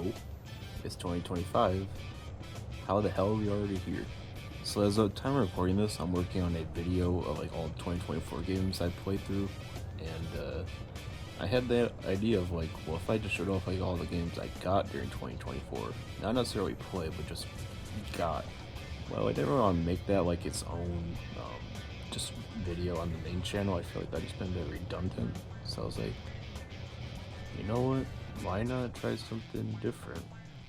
Yo, it's 2025. How the hell are we already here? So as of time of recording this, I'm working on a video of like all the 2024 games I played through, and I had the idea of like, well, if I just showed off like all the games I got during 2024, not necessarily play, but just got. Well, I didn't really want to make that like its own just video on the main channel. I feel like that'd just been a bit redundant. So I was like, you know what? Why not try something different?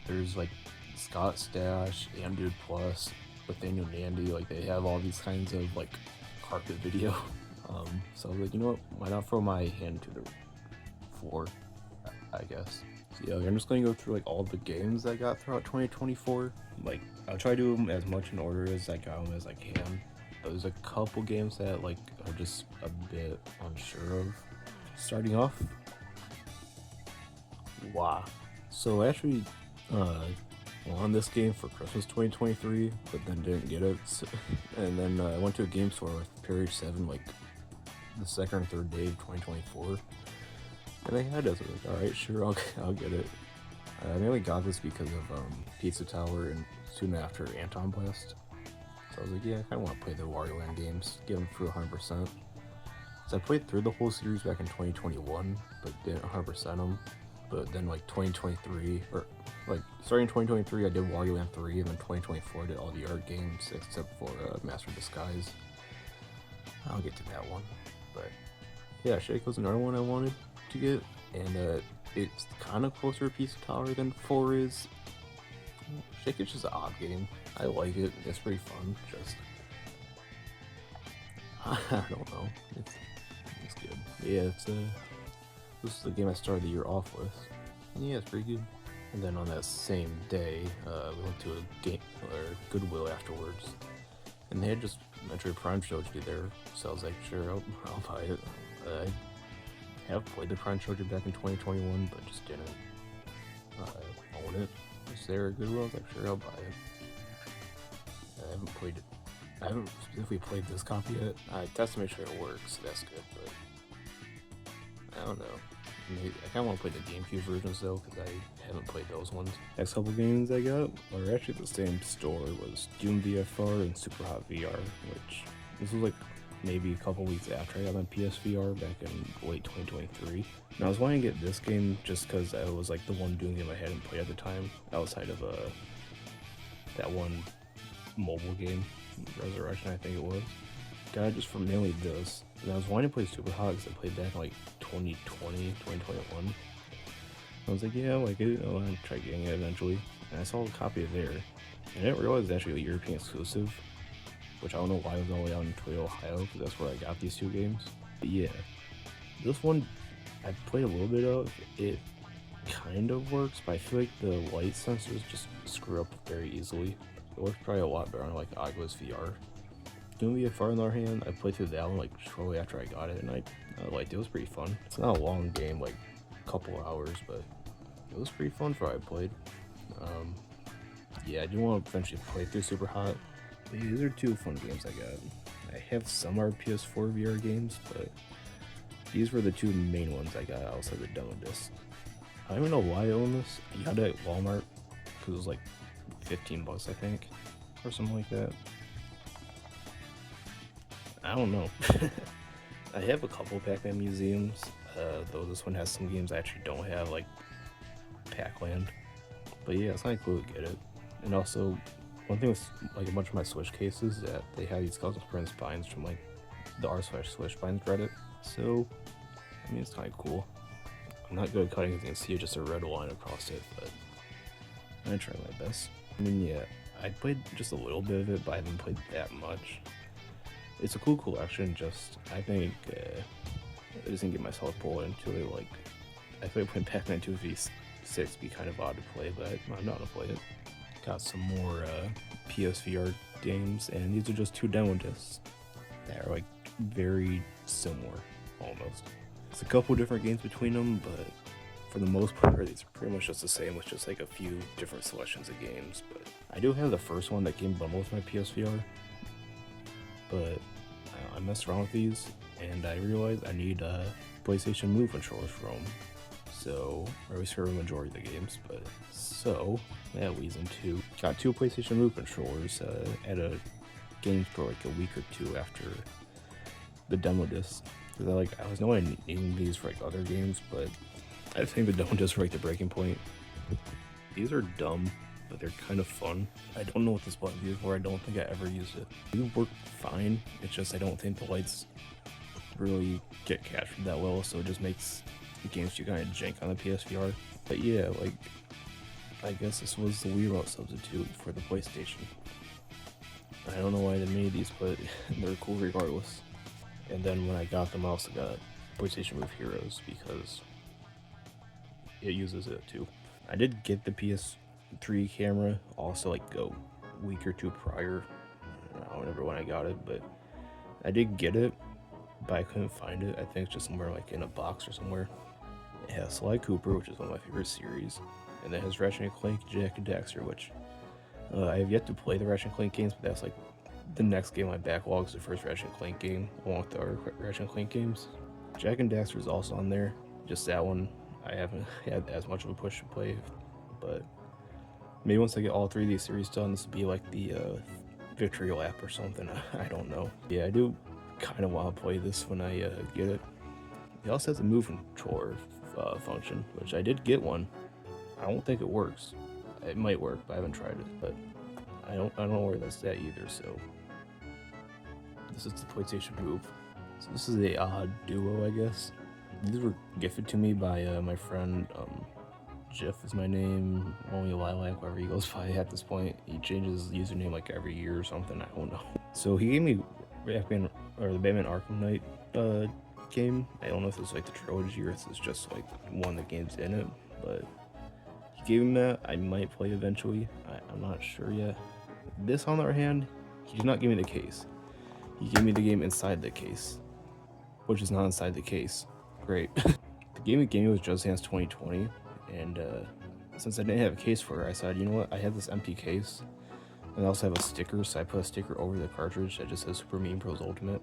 There's like Scott Stash, Amdude Plus, Nathaniel Nandy, like they have all these kinds of like carpet video. So I was like, you know what? Why not throw my hand to the floor? I guess. So yeah, I'm just gonna go through like all the games I got throughout 2024. Like I'll try to do them as much in order as I got them as I can. There's a couple games that like are just a bit unsure of. Starting off, wow. So I actually won this game for Christmas 2023, but then didn't get it. So, and then I went to a game store with Period 7 like the second or third day of 2024. And they had it. So I was like, alright, sure, I'll get it. I mainly got this because of Pizza Tower and soon after Anton Blast. So I was like, yeah, I kind of want to play the Wario Land games, get them through 100%. So I played through the whole series back in 2021, but didn't 100% them. But then like 2023, or like starting 2023, I did Wario Land 3, and then 2024 I did all the art games except for Master of Disguise. I'll get to that one. But yeah, Shaco's another one I wanted to get, and it's kind of closer to Pizza Tower than 4 is. Shake is just an odd game. I like it. It's pretty fun. Just I don't know. It's good. Yeah, this is the game I started the year off with. And yeah, it's pretty good. And then on that same day, we went to a game or Goodwill afterwards, and they had just Metroid Prime Trilogy there. So I was like, sure, I'll buy it. I have played the Prime Trilogy back in 2021, but just didn't own it. It's there at Goodwill. I was like, sure, I'll buy it. I haven't played it. I haven't specifically played this copy yet. I tested to make sure it works. That's good, but I don't know. I kind of want to play the GameCube versions though, because I haven't played those ones. Next couple games I got are actually the same store. Was Doom VFR and Super Hot VR, which this was like maybe a couple weeks after I got my PSVR back in late 2023. And I was wanting to get this game just because it was like the one Doom game I hadn't played at the time, outside of that one mobile game, Resurrection I think it was. Got it just for mainly this. And I was wanting to play Super Hot because I played back in like 2020, 2021. I was like, yeah, I like it. I want to try getting it eventually. And I saw a copy of there. And I didn't realize it was actually a European exclusive, which I don't know why it was all the way out in Toledo, Ohio, because that's where I got these two games. But yeah, this one I played a little bit of. It kind of works, but I feel like the light sensors just screw up very easily. It works probably a lot better on like Oculus VR. Doom VFR on the other hand, I played through that one like shortly after I got it, and I liked it. It was pretty fun. It's not a long game, like a couple hours, but it was pretty fun for what I played. Yeah, I do want to eventually play through Super Hot. But yeah, these are two fun games I got. I have some PS4 VR games, but these were the two main ones I got outside the demo disc. I don't even know why I own this. I got it at Walmart because it was like 15 bucks, I think, or something like that. I don't know. I have a couple Pac-Man museums, though this one has some games I actually don't have, like Pac-Land. But yeah, it's kind of cool to get it. And also, one thing with like a bunch of my Switch cases is that they have these custom print spines from like the r/Switch spines Reddit. So, I mean, it's kind of cool. I'm not good at cutting, as you can see, just a red line across it, but I try my best. I mean, yeah, I played just a little bit of it, but I haven't played that much. It's a cool collection, just, I think, I just didn't get myself pulled into it. Like, I feel like playing Pac-Man 2v6 be kind of odd to play, but I'm not gonna play it. Got some more PSVR games, and these are just two demo discs that are like very similar, almost. It's a couple different games between them, but for the most part, these are pretty much just the same, with just like a few different selections of games. But I do have the first one that came bundled with my PSVR, but I messed around with these, and I realized I need PlayStation Move controllers for them. So, or at least for a majority of the games. But so that leads into got 2 PlayStation Move controllers at a game store like a week or 2 after the demo disc. Because I was knowing needing these for like other games, but I think the demo disc were like the breaking point. These are dumb, but they're kind of fun. I don't know what this button is for. I don't think I ever used it. It worked fine. It's just I don't think the lights really get captured that well, so it just makes games you kind of jank on the PSVR. But yeah, like I guess this was the Wii Remote substitute for the PlayStation. I don't know why they made these, but they're cool regardless. And then when I got them, I also got PlayStation Move Heroes because it uses it too. I did get the PS3 camera also like a week or 2 prior. I don't remember when I got it, but I did get it, but I couldn't find it. I think it's just somewhere like in a box or somewhere. It has Sly Cooper, which is one of my favorite series, and then it has Ratchet and Clank, Jak and Daxter, which I have yet to play the Ratchet and Clank games, but that's like the next game on my backlog is the first Ratchet and Clank game, along with the other Ratchet and Clank games. Jak and Daxter is also on there. Just that one, I haven't had as much of a push to play, but maybe once I get all 3 of these series done, this will be like the victory lap or something. I don't know. Yeah, I do kind of want to play this when I get it. It also has a move controller function, which I did get one. I don't think it works. It might work, but I haven't tried it. But I don't know where that's at either. So this is the PlayStation Move. So this is a odd duo, I guess. These were gifted to me by my friend. Jeff is my name. Only Lilac, wherever he goes by at this point. He changes his username like every year or something. I don't know. So he gave me the Batman Arkham Knight game. I don't know if it's like the trilogy or if it's just like one of the games in it, but he gave me that. I might play eventually. I'm not sure yet. This, on the other hand, he did not give me the case. He gave me the game inside the case, which is not inside the case. Great. The game he gave me was Just Dance 2020, and since I didn't have a case for it, I said, you know what, I have this empty case, and I also have a sticker, so I put a sticker over the cartridge that just says Super Mean Bros Ultimate.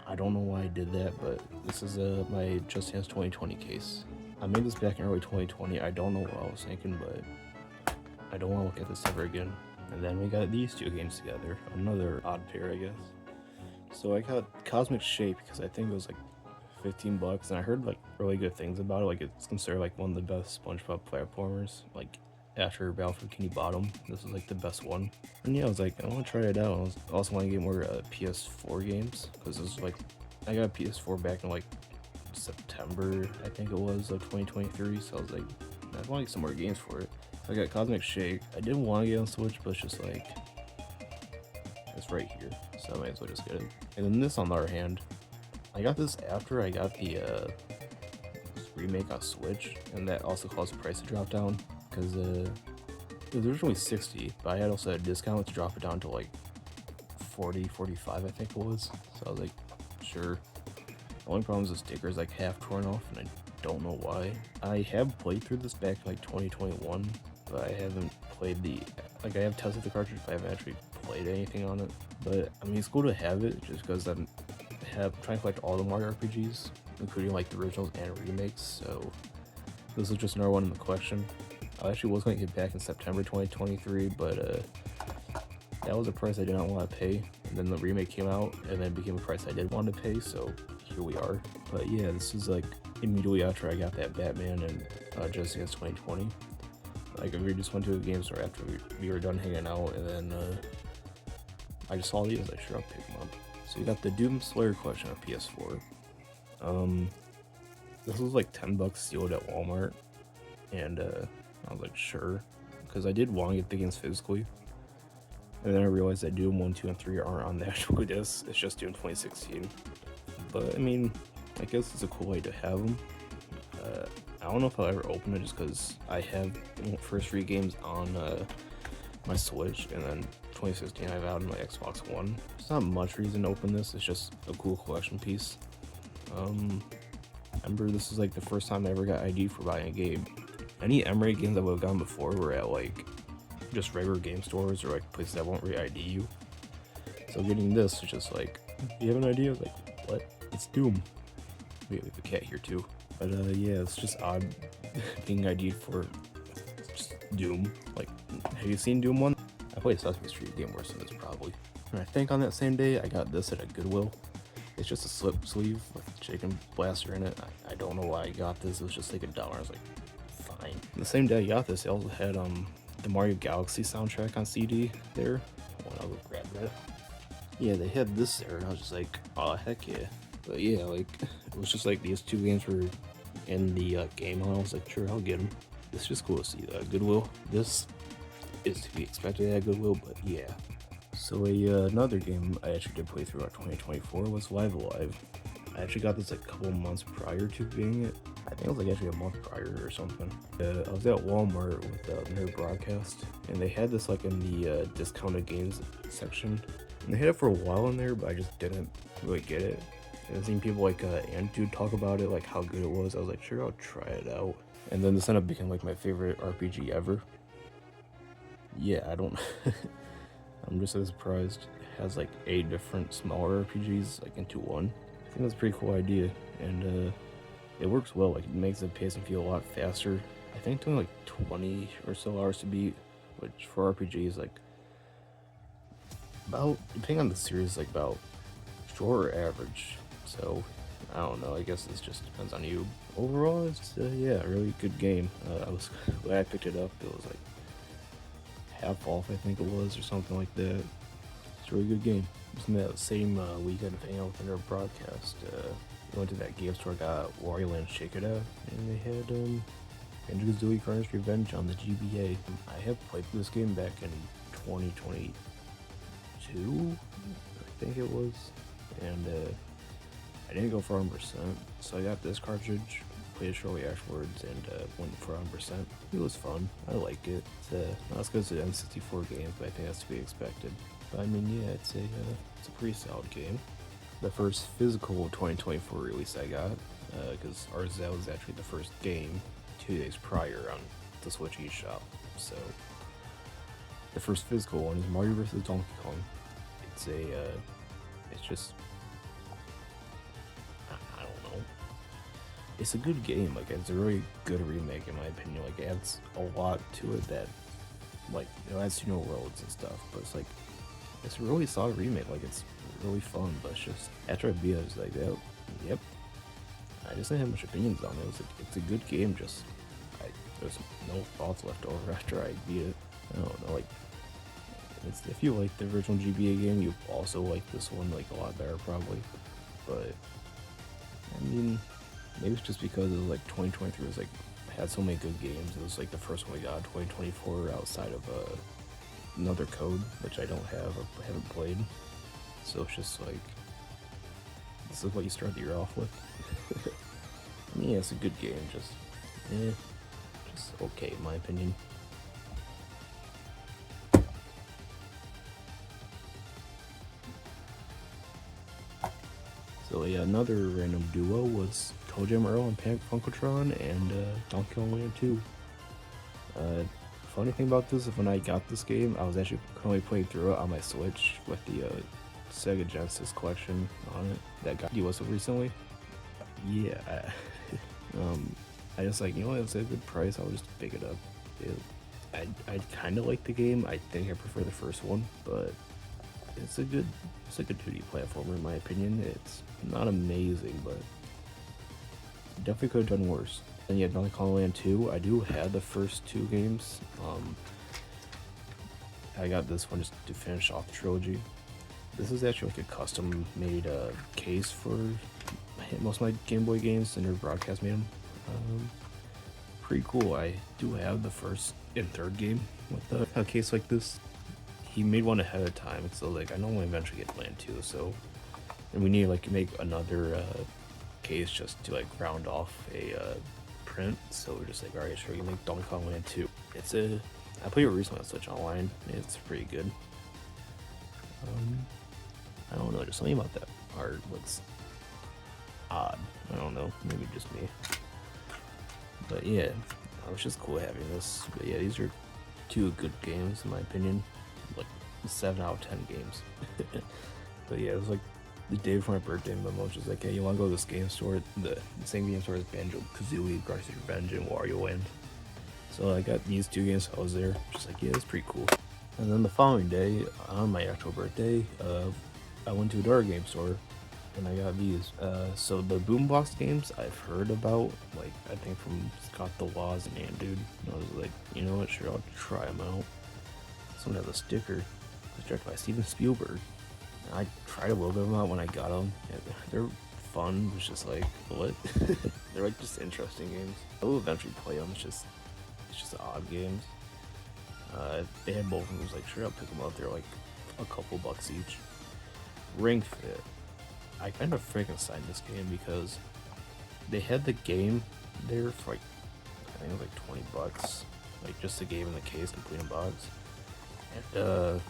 I don't know why I did that, but this is my Just Dance 2020 case. I made this back in early 2020. I don't know what I was thinking, but I don't want to look at this ever again. And then we got these 2 games together. Another odd pair, I guess. So I got Cosmic Shape because I think it was like $15, and I heard like really good things about it. Like it's considered like one of the best SpongeBob platformers. Like after Battle for Bikini Bottom, this was like the best one. And yeah, I was like, I want to try it out. I also want to get more PS4 games because this was like I got a PS4 back in like September, I think it was, of 2023. So I was like, I want to get some more games for it. So I got Cosmic Shake. I didn't want to get on Switch, but it's just like it's right here, so I might as well just get it. And then this, on the other hand, I got this after I got the remake on Switch, and that also caused the price to drop down because it was originally $60, but I had also a discount to drop it down to like $40, $45, I think it was. So I was like, sure. The only problem is the sticker is like half torn off, and I don't know why. I have played through this back in like 2021, but I haven't played I have tested the cartridge, but I haven't actually played anything on it. But I mean, it's cool to have it just because I'm trying to collect all the Mario RPGs, including like the originals and remakes. So this is just another one in the collection. I actually was going to get back in September 2023, but that was a price I did not want to pay. And then the remake came out, and then it became a price I did want to pay. So here we are. But yeah, this is like immediately after I got that Batman and Just Dance 2020. Like we just went to a game store after we were done hanging out, and then I just saw these. I was like, sure, I'll pick them up. So you got the Doom Slayer collection on PS4. This was like $10 sealed at Walmart, and I was like, sure, because I did want to get the games physically, and then I realized that Doom 1, 2, and 3 aren't on the actual disc. It's just Doom 2016. But I mean, I guess it's a cool way to have them. I don't know if I'll ever open it just because I have the first 3 games on my Switch, and then 2016 I have out on my Xbox One. There's not much reason to open this. It's just a cool collection piece. Remember, this is like the first time I ever got ID for buying a game. Any M-Raid games I would have gotten before were at like just regular game stores or like places that won't re-ID you. So getting this is just like, you have an idea? I was like, what? It's Doom. We have a cat here too. But yeah, it's just odd being ID'd for just Doom. Like, have you seen Doom 1? I played Sesame Street game worse than this probably. And I think on that same day I got this at a Goodwill. It's just a slip sleeve with a chicken blaster in it. I don't know why I got this. It was just like $1. I was like, fine. The same day I got this, they also had the Mario Galaxy soundtrack on CD there. I'll go grab that. Yeah, they had this there, and I was just like, oh heck yeah. But yeah, like it was just like these two games were in the game, and I was like, sure, I'll get them. It's just cool to see Goodwill. This is to be expected at Goodwill, but yeah. So another game I actually did play throughout 2024 was Live Alive. I actually got this like a couple months prior to getting it. I think it was like actually a month prior or something. I was at Walmart with Nerd Broadcast, and they had this like in the discounted games section. And they had it for a while in there, but I just didn't really get it. And I've seen people like Antude talk about it, like how good it was. I was like, sure, I'll try it out. And then this ended up becoming like my favorite RPG ever. Yeah, I don't. I'm just so surprised. It has like 8 different smaller RPGs like into one. I think that's a pretty cool idea, and it works well. Like it makes the pacing feel a lot faster. I think it's only like 20 or so hours to beat, which for RPGs like about, depending on the series, like about short or average. So I don't know. I guess this just depends on you. Overall, it's yeah, a really good game. I was glad I picked it up. It was like half off, I think it was, or something like that. It's a really good game. Just in that same weekend of hanging out with Nerd Broadcast, we went to that game store, got Wario Land Shake It Out, and they had Banjo-Kazooie Carnage Revenge on the GBA. I have played this game back in 2022, I think it was, and I didn't go for 100%, so I got this cartridge, played it shortly afterwards, and went for 100%. It was fun. I like it. It's not as good as the N64 games, but I think that's to be expected. But I mean, yeah, it's a pretty solid game. The first physical 2024 release I got, because that was actually the first game 2 days prior on the Switch eShop. So the first physical one is Mario vs. Donkey Kong. It's just, I don't know. It's a good game. Like, it's a really good remake in my opinion. Like, it adds a lot to it that, like, it adds to new worlds and stuff. But it's like, it's a really solid remake. Like, it's really fun. But it's just, after I beat it, I was like, oh, yep. I just didn't have much opinions on it. It's a good game. Just, there's no thoughts left over after I beat it. I don't know. Like, if you like the original GBA game, you also like this one like a lot better probably. But I mean, maybe it's just because it was like 2023 was like had so many good games. It was like the first one we got in 2024 outside of another code, which I don't have or haven't played. So it's just like, this is what you start the year off with. I mean, yeah, it's a good game, just okay in my opinion. So yeah, another random duo was ToeJam Earl and Panic Funkotron and Donkey Kong Land 2. Funny thing about this is when I got this game, I was actually currently playing through it on my Switch with the Sega Genesis collection on it that got US recently. Yeah, I just like, you know, it's a good price, I'll just pick it up. I kind of like the game. I think I prefer the first one, but it's a good 2D platformer in my opinion. It's not amazing, but definitely could have done worse. And yeah, Donkey Kong Land 2, I do have the first 2 games. I got this one just to finish off the trilogy. This is actually like a custom made case for most of my Game Boy games, and Nerd Broadcast made them. Pretty cool. I do have the first and third game with a case like this. He made one ahead of time, so like I know we'll eventually get Land 2, so, and we need to like make another case just to like round off a print. So we're just like, alright, sure, you make Donkey Kong Land 2. I played it recently on Switch Online. It's pretty good. I don't know, just something about that art looks odd. I don't know, maybe just me. But yeah, it was just cool having this. But yeah, these are 2 good games in my opinion. Like 7 out of 10 games. But yeah, it was like the day before my birthday, my mom was just like, hey, you want to go to this game store? The same game store as Banjo-Kazooie, Garcia Revenge, and Wario Land. So I got these 2 games, I was there. Just like, yeah, it's pretty cool. And then the following day, on my actual birthday, I went to a dollar game store and I got these. So the Boombox games I've heard about, like I think from Scott the Woz and Dude. And I was like, you know what, sure, I'll try them out. This one has a sticker. It's directed by Steven Spielberg. And I tried a little bit of them out when I got them. Yeah, they're fun. It's just like, what? They're like just interesting games. I will eventually play them. It's just odd games. They had both of them. I was like, sure, I'll pick them up. They're like a couple bucks each. Ring Fit. I kind of freaking signed this game because they had the game there for like, I think it was like 20 bucks. Like just the game in the case, complete in box. And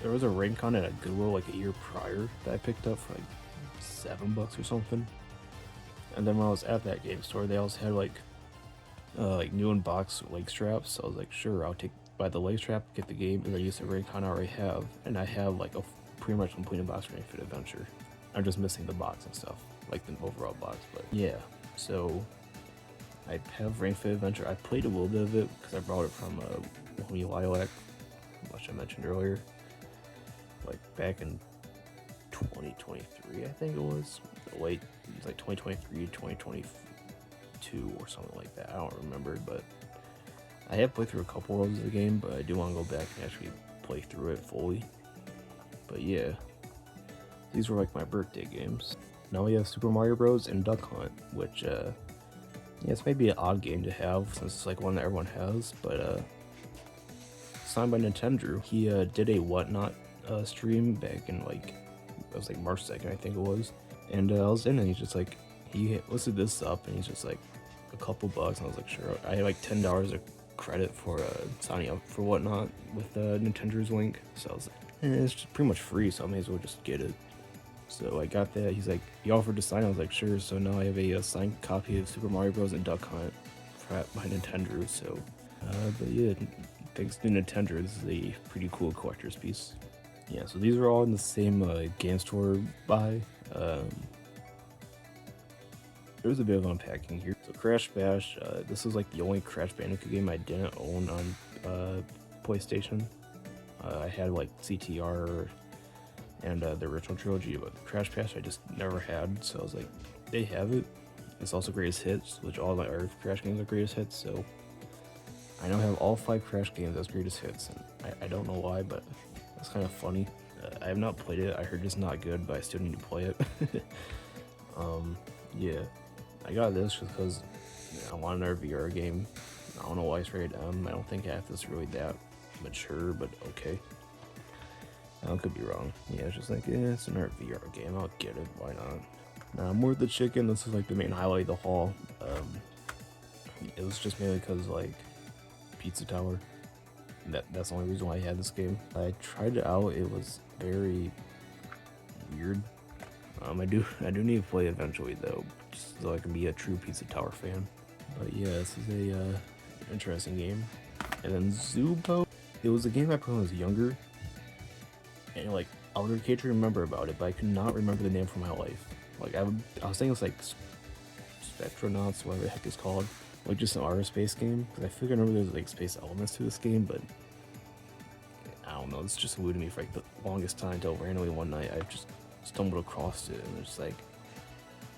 there was a ring con at a Goodwill like a year prior that I picked up for like $7 or something. And then when I was at that game store, they also had like new in box leg straps. So I was like, sure, I'll buy the leg strap, get the game, and then use the ring con I already have. And I have like a pretty much complete in box Ring Fit Adventure. I'm just missing the box and stuff, like the overall box. But yeah, so I have Ring Fit Adventure. I played a little bit of it because I brought it from Homie Lilac, which I mentioned earlier, like back in 2023, I think it was. It was like 2023, 2022 or something like that. I don't remember, but I have played through a couple rows of the game, but I do want to go back and actually play through it fully. But yeah, these were like my birthday games. Now we have Super Mario Bros. And Duck Hunt, which yeah, it's maybe an odd game to have since it's like one that everyone has, but signed by Nintendo. He did a Whatnot stream back in like, it was like March 2nd, I think it was. And I was in and he's just like, he listed this up and he's just like a couple bucks, and I was like, sure. I had like $10 of credit for signing up for Whatnot with Nintendo's link, so I was like, it's just pretty much free, so I may as well just get it. So I got that. He's like, he offered to sign. I was like, sure. So now I have a signed copy of Super Mario Bros. And Duck Hunt by Nintendo. So, but yeah, thanks to Nintendo, this is a pretty cool collector's piece. Yeah, so these are all in the same game store buy. There's a bit of unpacking here. So Crash Bash, this is like the only Crash Bandicoot game I didn't own on PlayStation. I had like CTR and the original trilogy, but Crash Bash I just never had, so I was like, they have it. It's also Greatest Hits, which all my other Crash games are Greatest Hits, so I now have all 5 Crash games as Greatest Hits, and I don't know why, but it's kind of funny. I have not played it. I heard it's not good, but I still need to play it. Yeah, I got this just because I want another VR game. I don't know why it's rated M. I don't think half is really that mature, but okay. I could be wrong. Yeah, it's just like, yeah, it's another VR game. I'll get it. Why not? Now, more of the chicken. This is like the main highlight of the haul. It was just mainly because like Pizza Tower. That's the only reason why I had this game. I tried it out. It was very weird. I do need to play it eventually though, just so I can be a true Pizza Tower fan. But yeah, this is a interesting game. And then Zubo. It was a game I played when I was younger. And like, I would occasionally remember about it, but I could not remember the name for my life. Like, I was thinking it's like Spectronauts, whatever the heck it's called. Like, just an aerospace game. Because I feel like I remember there's like space elements to this game, but I don't know. It's just eluded me for like the longest time until randomly one night I just stumbled across it and it's like,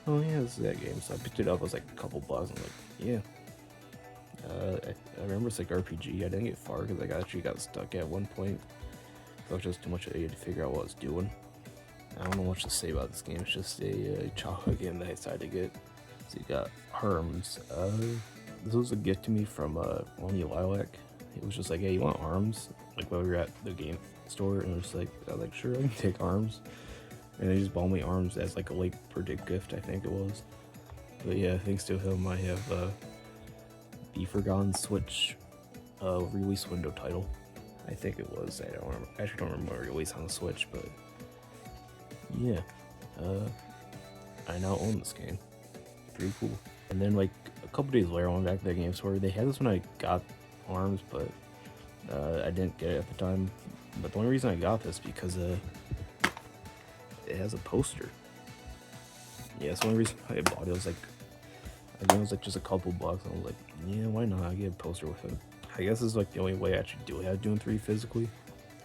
oh yeah, this is that game. So I picked it up. It was like a couple bucks. And I'm like, yeah. I remember it's like RPG. I didn't get far because I actually got stuck at one point. It was just too much to figure out what I was doing. I don't know much to say about this game. It's just a childhood game that I decided to get. So you got Arms. This was a gift to me from Lonely Lilac. It was just like, hey, you want Arms? Like while we were at the game store, and I was like, sure, I can take Arms. And they just bought me Arms as like a late birthday gift, I think it was. But yeah, thanks to him, I have the Forgotten Switch release window title. I think it was. I actually don't remember release on the Switch, but yeah, I now own this game. Pretty cool. And then like a couple days later, I went back to that game store. They had this when I got Arms, but I didn't get it at the time. But the only reason I got this because it has a poster. Yeah, that's one reason why I bought it. I think it was like just a couple bucks. And I was like, yeah, why not? I get a poster with it. I guess it's like the only way I actually do have Dune 3 physically.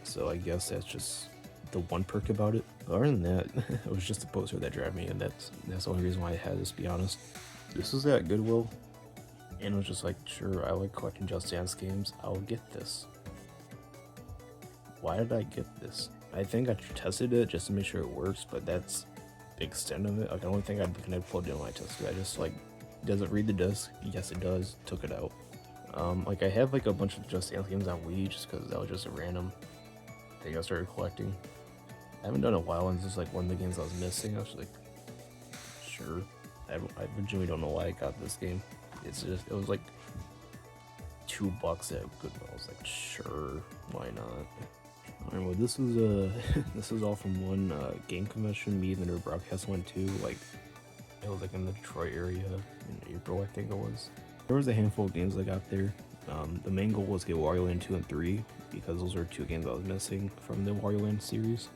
So I guess that's just the one perk about it. But other than that, it was just a poster that grabbed me, and that's the only reason why I had this, to be honest. This was at Goodwill, and it was just like, sure, I like collecting Just Dance games, I'll get this. Why did I get this? I think I tested it just to make sure it works, but that's the extent of it. Like, the only thing I can plug in when I tested it, I just like, does it read the disc? Yes, it does. Took it out. Like, I have like a bunch of Just Dance games on Wii just because that was just a random thing I started collecting. I haven't done it in a while, and this is like one of the games I was missing. I was like, sure. I genuinely don't know why I got this game. It was like $2 at Goodwill. I was like, sure, why not? Alright, well, this was this is all from one game convention me and the Nerd Broadcast went to. Like, it was like in the Detroit area in April, I think it was. There was a handful of games I got there. The main goal was to get Wario Land 2 and 3 because those were 2 games I was missing from the Wario Land series,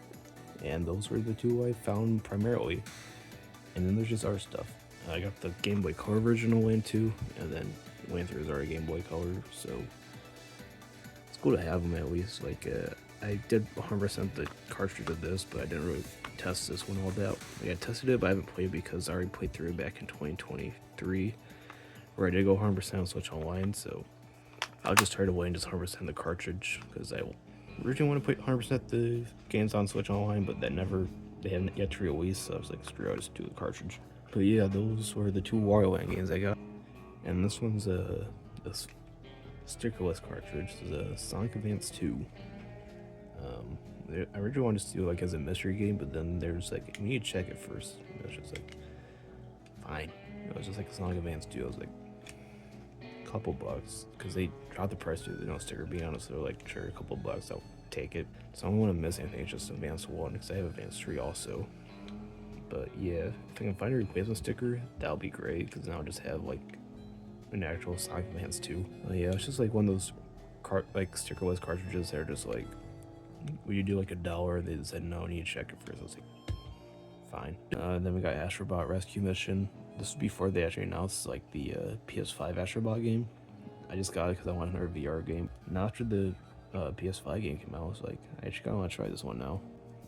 and those were the 2 I found primarily. And then there's just other stuff. I got the Game Boy Color version of Land 2, and then Land 3 is already Game Boy Color, so it's cool to have them at least. Like, I did 100% the cartridge of this, but I didn't really test this one all that. Like, I tested it, but I haven't played because I already played through it back in 2023, where I did go 100% on Switch Online, so I'll just try to wait and just 100% the cartridge, because I originally want to play 100% the games on Switch Online, but they haven't yet to release, so I was like, screw it, I'll just do the cartridge. But yeah, those were the 2 Wario Land games I got. And this one's a stickerless cartridge. This is a Sonic Advance 2. I originally wanted to do like as a mystery game, but then there's like, we need to check it first. And I was just like, fine. It was just like a Sonic Advance 2. I was like, a couple bucks, because they dropped the price to no sticker being honest. So they're like, sure, a couple bucks, I'll take it. So I don't want to miss anything. It's just Advance 1 because I have Advance 3 also. But yeah, if I can find a replacement sticker, that'll be great, because then I'll just have like an actual Sonic Advance 2. Yeah, it's just like one of those stickerless cartridges that are just like, would you do like $1? They said no, you need to check it first. I was like, fine. Then we got Astrobot Rescue Mission. This was before they actually announced like the PS5 Astrobot game. I just got it because I wanted another VR game. Now after the PS5 game came out, I was like, I actually kind of want to try this one now.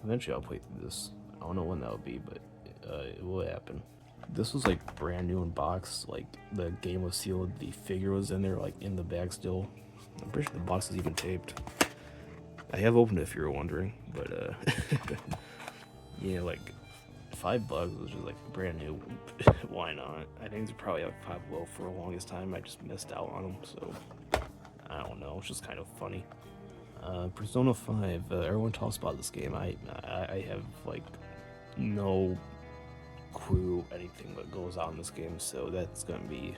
Eventually I'll play through this. I don't know when that'll be, but it will happen. This was like brand new in box. Like, the game was sealed, the figure was in there, like in the bag still. I'm pretty sure the box is even taped. I have opened it if you were wondering, but yeah, like $5 was just like brand new. Why not? I think it's probably like $5 low for the longest time. I just missed out on them, so I don't know. It's just kind of funny. Persona 5. Everyone talks about this game. I have like no clue anything that goes on in this game, so that's gonna be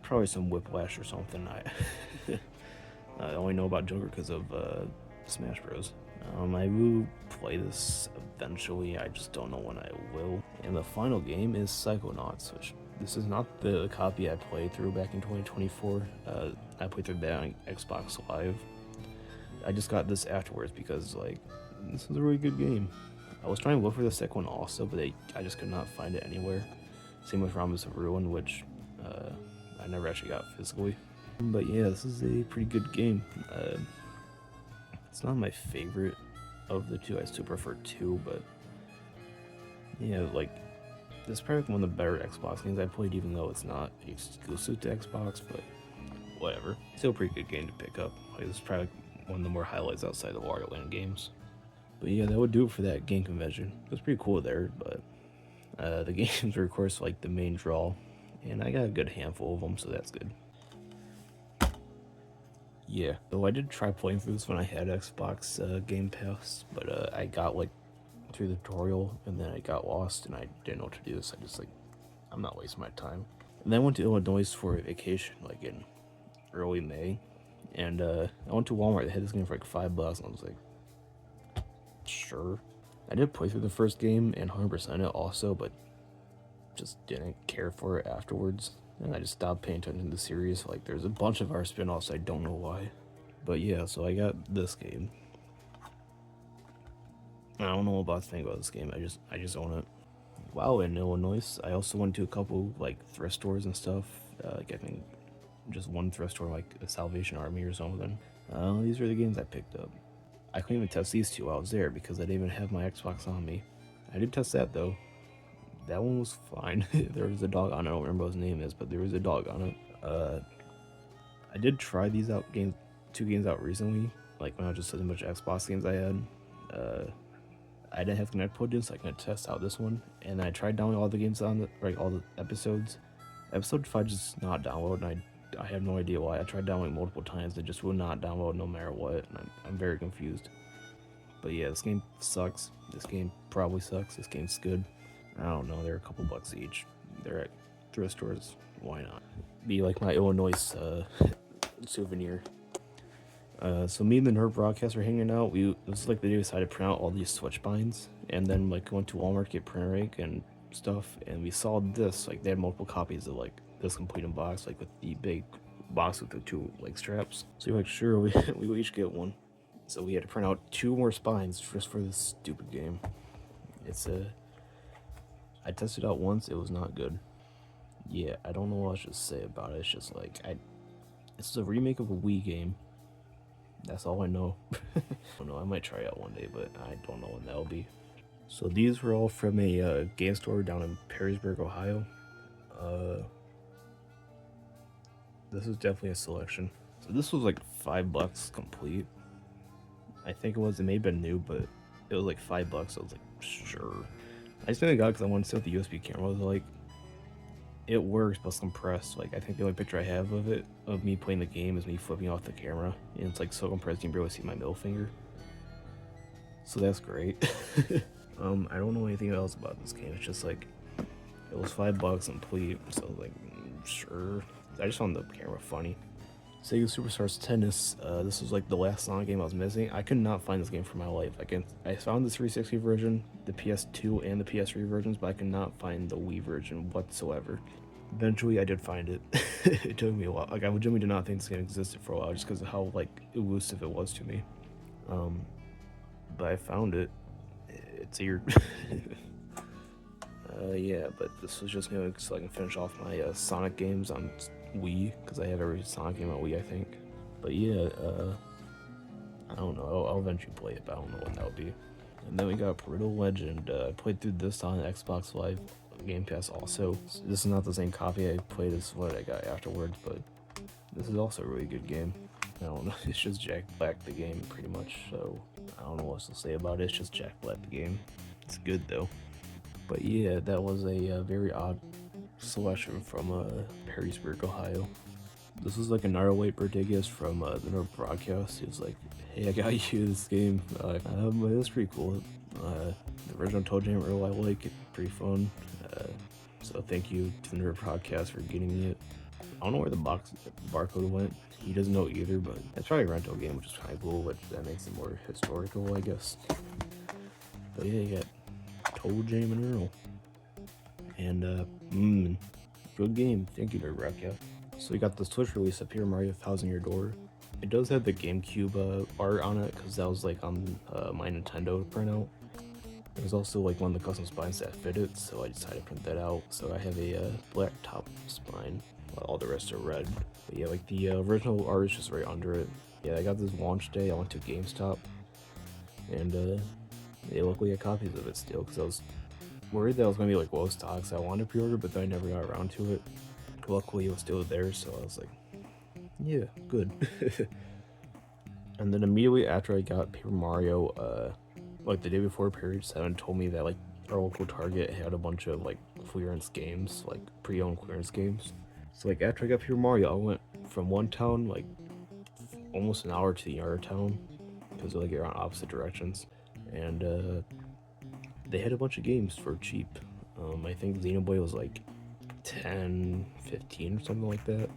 probably some whiplash or something. I only know about Joker because of Smash Bros. I will play this eventually, I just don't know when I will. And the final game is Psychonauts, which this is not the copy I played through back in 2024. I played through that on Xbox Live. I just got this afterwards because, like, this is a really good game. I was trying to look for the second one also, but I just could not find it anywhere. Same with Rhombus of Ruin, which I never actually got physically. But yeah, this is a pretty good game. It's not my favorite of the 2. I still prefer 2, but yeah, like, this is probably one of the better Xbox games I played, even though it's not exclusive to Xbox, but whatever. Still a pretty good game to pick up. Like, this is probably one of the more highlights outside the Wario Land games. But yeah, that would do it for that game convention. It was pretty cool there, but the games are of course like the main draw, and I got a good handful of them, so that's good. Yeah, though I did try playing through this when I had Xbox Game Pass, but I got like through the tutorial and then I got lost and I didn't know what to do, so I just like, I'm not wasting my time. And then I went to Illinois for a vacation like in early May, and I went to Walmart. They had this game for like $5 and I was like, sure. I did play through the first game and 100% it also, but just didn't care for it afterwards. And I just stopped paying attention to the series. Like, there's a bunch of our spin-offs, I don't know why. But yeah, so I got this game. I don't know about to think about this game. I just own it. Wow, in Illinois, I also went to a couple like thrift stores and stuff. Like I think just one thrift store, like a Salvation Army or something. These are the games I picked up. I couldn't even test these two while I was there because I didn't even have my Xbox on me. I did test that though. That one was fine. There was a dog on it. I don't remember what his name is, but there was a dog on it. I did try these two games out recently. Like when I was just as much Xbox games I had. I didn't have Connect plugged in, so I could test out this one. And I tried downloading all the games on all the episodes. Episode 5 just not download, and I have no idea why. I tried downloading multiple times, it just would not download no matter what, and I'm very confused. But yeah, this game sucks. This game probably sucks. This game's good. I don't know, they're a couple bucks each. They're at thrift stores. Why not? Be like my Illinois souvenir. So me and the Nerd Broadcast were hanging out. This was like the day we decided to print out all these Switch binds, and then like went to Walmart to get printer ink and stuff, and we saw this. Like they had multiple copies of like this complete in box, like with the big box with the two like straps. So we're like, sure, we each get one. So we had to print out 2 more spines just for this stupid game. I tested it out once. It was not good. Yeah, I don't know what I should say about it. It's just like it's a remake of a Wii game. That's all I know. I don't know, I might try it out one day, but I don't know when that'll be. So these were all from a game store down in Perrysburg, Ohio. This is definitely a selection. So this was like $5 complete. I think it may have been new, but it was like $5. I was like, sure. I just think I got it because I wanted to see what the USB camera was like. It works, but it's compressed. Like I think the only picture I have of me playing the game is me flipping off the camera, and it's like so compressed you can barely see my middle finger. So that's great. I don't know anything else about this game. It's just like it was $5 complete, so I was like, sure. I just found the camera funny. Sega Superstars Tennis. This was like the last Sonic game I was missing. I could not find this game for my life. I found the 360 version, the PS2 and the PS3 versions, but I could not find the Wii version whatsoever. Eventually, I did find it. It took me a while. Like I legitimately did not think this game existed for a while, just because of how like elusive it was to me. But I found it. It's here. Yeah, but this was just me so I can finish off my Sonic games on Wii, because I have every Sonic game on Wii, I think. But yeah, I don't know. I'll eventually play it, but I don't know when that'll be. And then we got Brutal Legend. I played through this on Xbox Live Game Pass also. This is not the same copy I played as what I got afterwards, but this is also a really good game. I don't know. It's just Jack Black the game, pretty much. So I don't know what else to say about it. It's just Jack Black the game. It's good though. But yeah, that was a very odd selection from Perrysburg, Ohio. This was like another late birthday gift from the Nerd Broadcast. He was like, hey, I got you this game. It's pretty cool. The original Toe Jam Earl I like it. Pretty fun. So thank you to the Nerd Broadcast for getting me it. I don't know where the barcode went. He doesn't know either, but it's probably a rental game, which is kind of cool, but that makes it more historical, I guess. But yeah, you got Toe Jam and Earl. And, good game. Thank you, Nerd Broadcast. So we got the Switch release of Paper Mario Thousand Year Door. It does have the GameCube art on it, because that was like on my Nintendo printout. There's also like one of the custom spines that fit it, so I decided to print that out. So I have a black top spine, while all the rest are red. But yeah, like the original art is just right under it. Yeah, I got this launch day. I went to GameStop, and they luckily had copies of it still, because I was worried that it was gonna be like low stock, so I wanted to pre-order, but then I never got around to it. Luckily, it was still there, so I was like, yeah, good. And then immediately after I got Paper Mario, like the day before, Period 7 told me that like our local Target had a bunch of like clearance games, like pre-owned clearance games. So like after I got Paper Mario, I went from one town like almost an hour to the other town, because like you're on opposite directions, and they had a bunch of games for cheap. I think Xenoblade was like 10, 15 or something like that.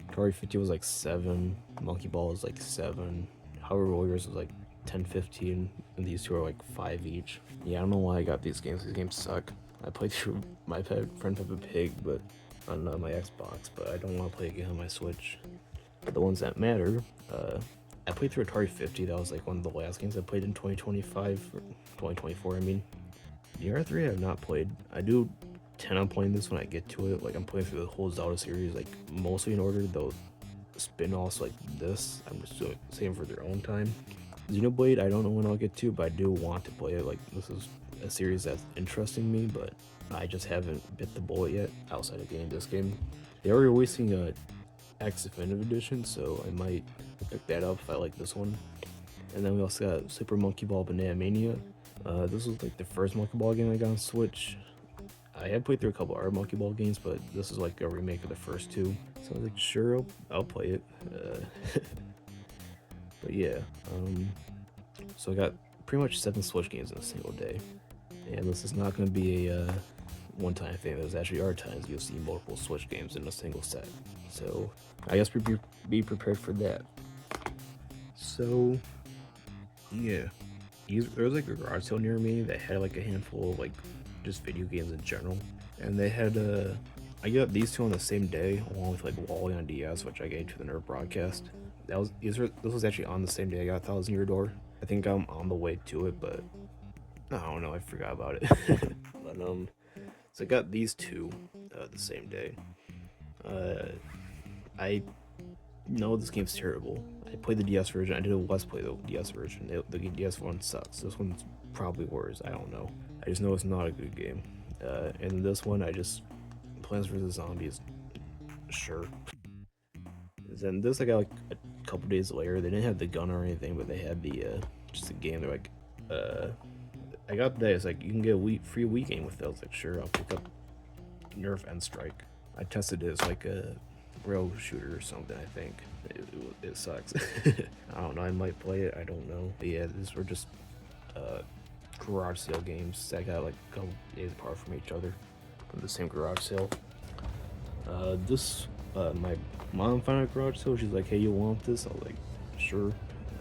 Atari 50 was like 7, Monkey Ball was like 7, Hyrule Warriors was like 10, 15, and these two are like 5 each. Yeah, I don't know why I got these games. These games suck. I played through my friend Peppa Pig, but on my Xbox, but I don't want to play again on my Switch. But the ones that matter, I played through Atari 50. That was like one of the last games I played in 2025 or 2024. I mean, DR3 I have not played. I do intend on playing this when I get to it. Like I'm playing through the whole Zelda series, like mostly in order. Though spin-offs like this, I'm just saving for their own time. Xenoblade, I don't know when I'll get to, but I do want to play it. Like this is a series that's interesting me, but I just haven't bit the bullet yet outside of getting this game. They are releasing a X Definitive Edition, so I might pick that up if I like this one. And then we also got Super Monkey Ball Banana Mania. This was like the first Monkey Ball game I got on Switch. I had played through a couple other Monkey Ball games, but this is like a remake of the first two. So I was like, sure, I'll play it. But yeah, so I got pretty much 7 Switch games in a single day. And this is not going to be a one-time thing. There's actually are times you'll see multiple Switch games in a single set. So I guess be prepared for that. So yeah, there was like a garage sale near me that had like a handful of like just video games in general, and they had I got these two on the same day along with like Wally on DS, which I gave to the Nerd Broadcast. This was actually on the same day I got Thousand Year Door. I think I'm on the way to it, but I don't know, I forgot about it. But so I got these two the same day. I know this game's terrible. I played the DS version. I did a Let's Play the DS version. The DS one sucks. This one's probably worse. I don't know. I just know it's not a good game. And this one, I just Plants vs Zombies. Sure. Then this I got like a couple days later. They didn't have the gun or anything, but they had the just a game. They're like, I got that. It's like you can get a free Wii game with that. I was like, sure, I'll pick up Nerf End Strike. I tested it as like a rail shooter or something. I think it sucks. I don't know. I might play it. I don't know. But yeah, these were just garage sale games that got like a couple days apart from each other from the same garage sale. My mom found a garage sale. She's like, hey, you want this? I was like, sure.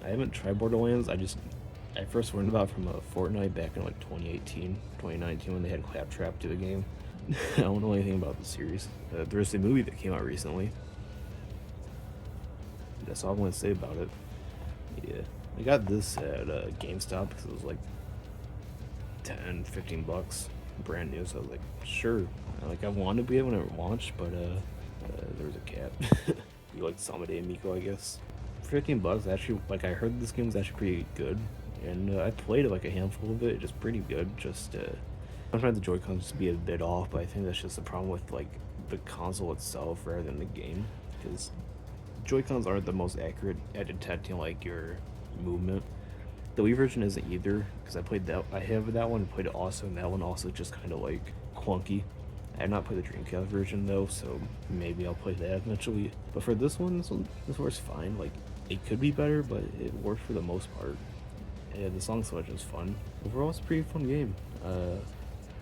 I haven't tried Borderlands. I first learned about it from Fortnite back in like 2018, 2019 when they had Claptrap to the game. I don't know anything about the series. There's a movie that came out recently. That's all I'm going to say about it. Yeah. I got this at GameStop because it was like 10, 15 bucks. Brand new, so I was like, sure. Like, I wanted to be able to launch, but there was a cap. You like Samade Miko, I guess. For 15 bucks, actually, like, I heard this game was actually pretty good. And I played like a handful of it, just pretty good. Just sometimes the Joy-Cons just be a bit off, but I think that's just the problem with like the console itself rather than the game, because Joy-Cons aren't the most accurate at detecting like your movement. The Wii version isn't either, because I have that one, played it also, and that one also just kind of like clunky. I have not played the Dreamcast version though, so maybe I'll play that eventually. But for this works fine. Like, it could be better, but it worked for the most part. And the song selection is fun. Overall, it's a pretty fun game.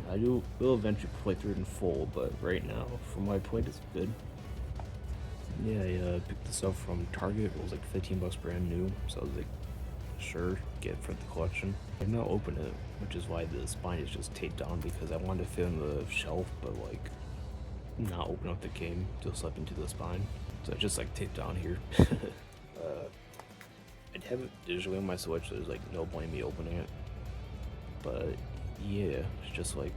I will eventually play through it in full, but right now, from what I played, it's good. Yeah, I picked this up from Target. It was like 15 bucks brand new, so I was like, sure, get it for the collection. I've now opened it, which is why the spine is just taped on, because I wanted to fit in the shelf, but like not open up the game to slip into the spine. So I just like taped on here. I have it digitally on my Switch, so there's like no point in me opening it. But yeah, it's just like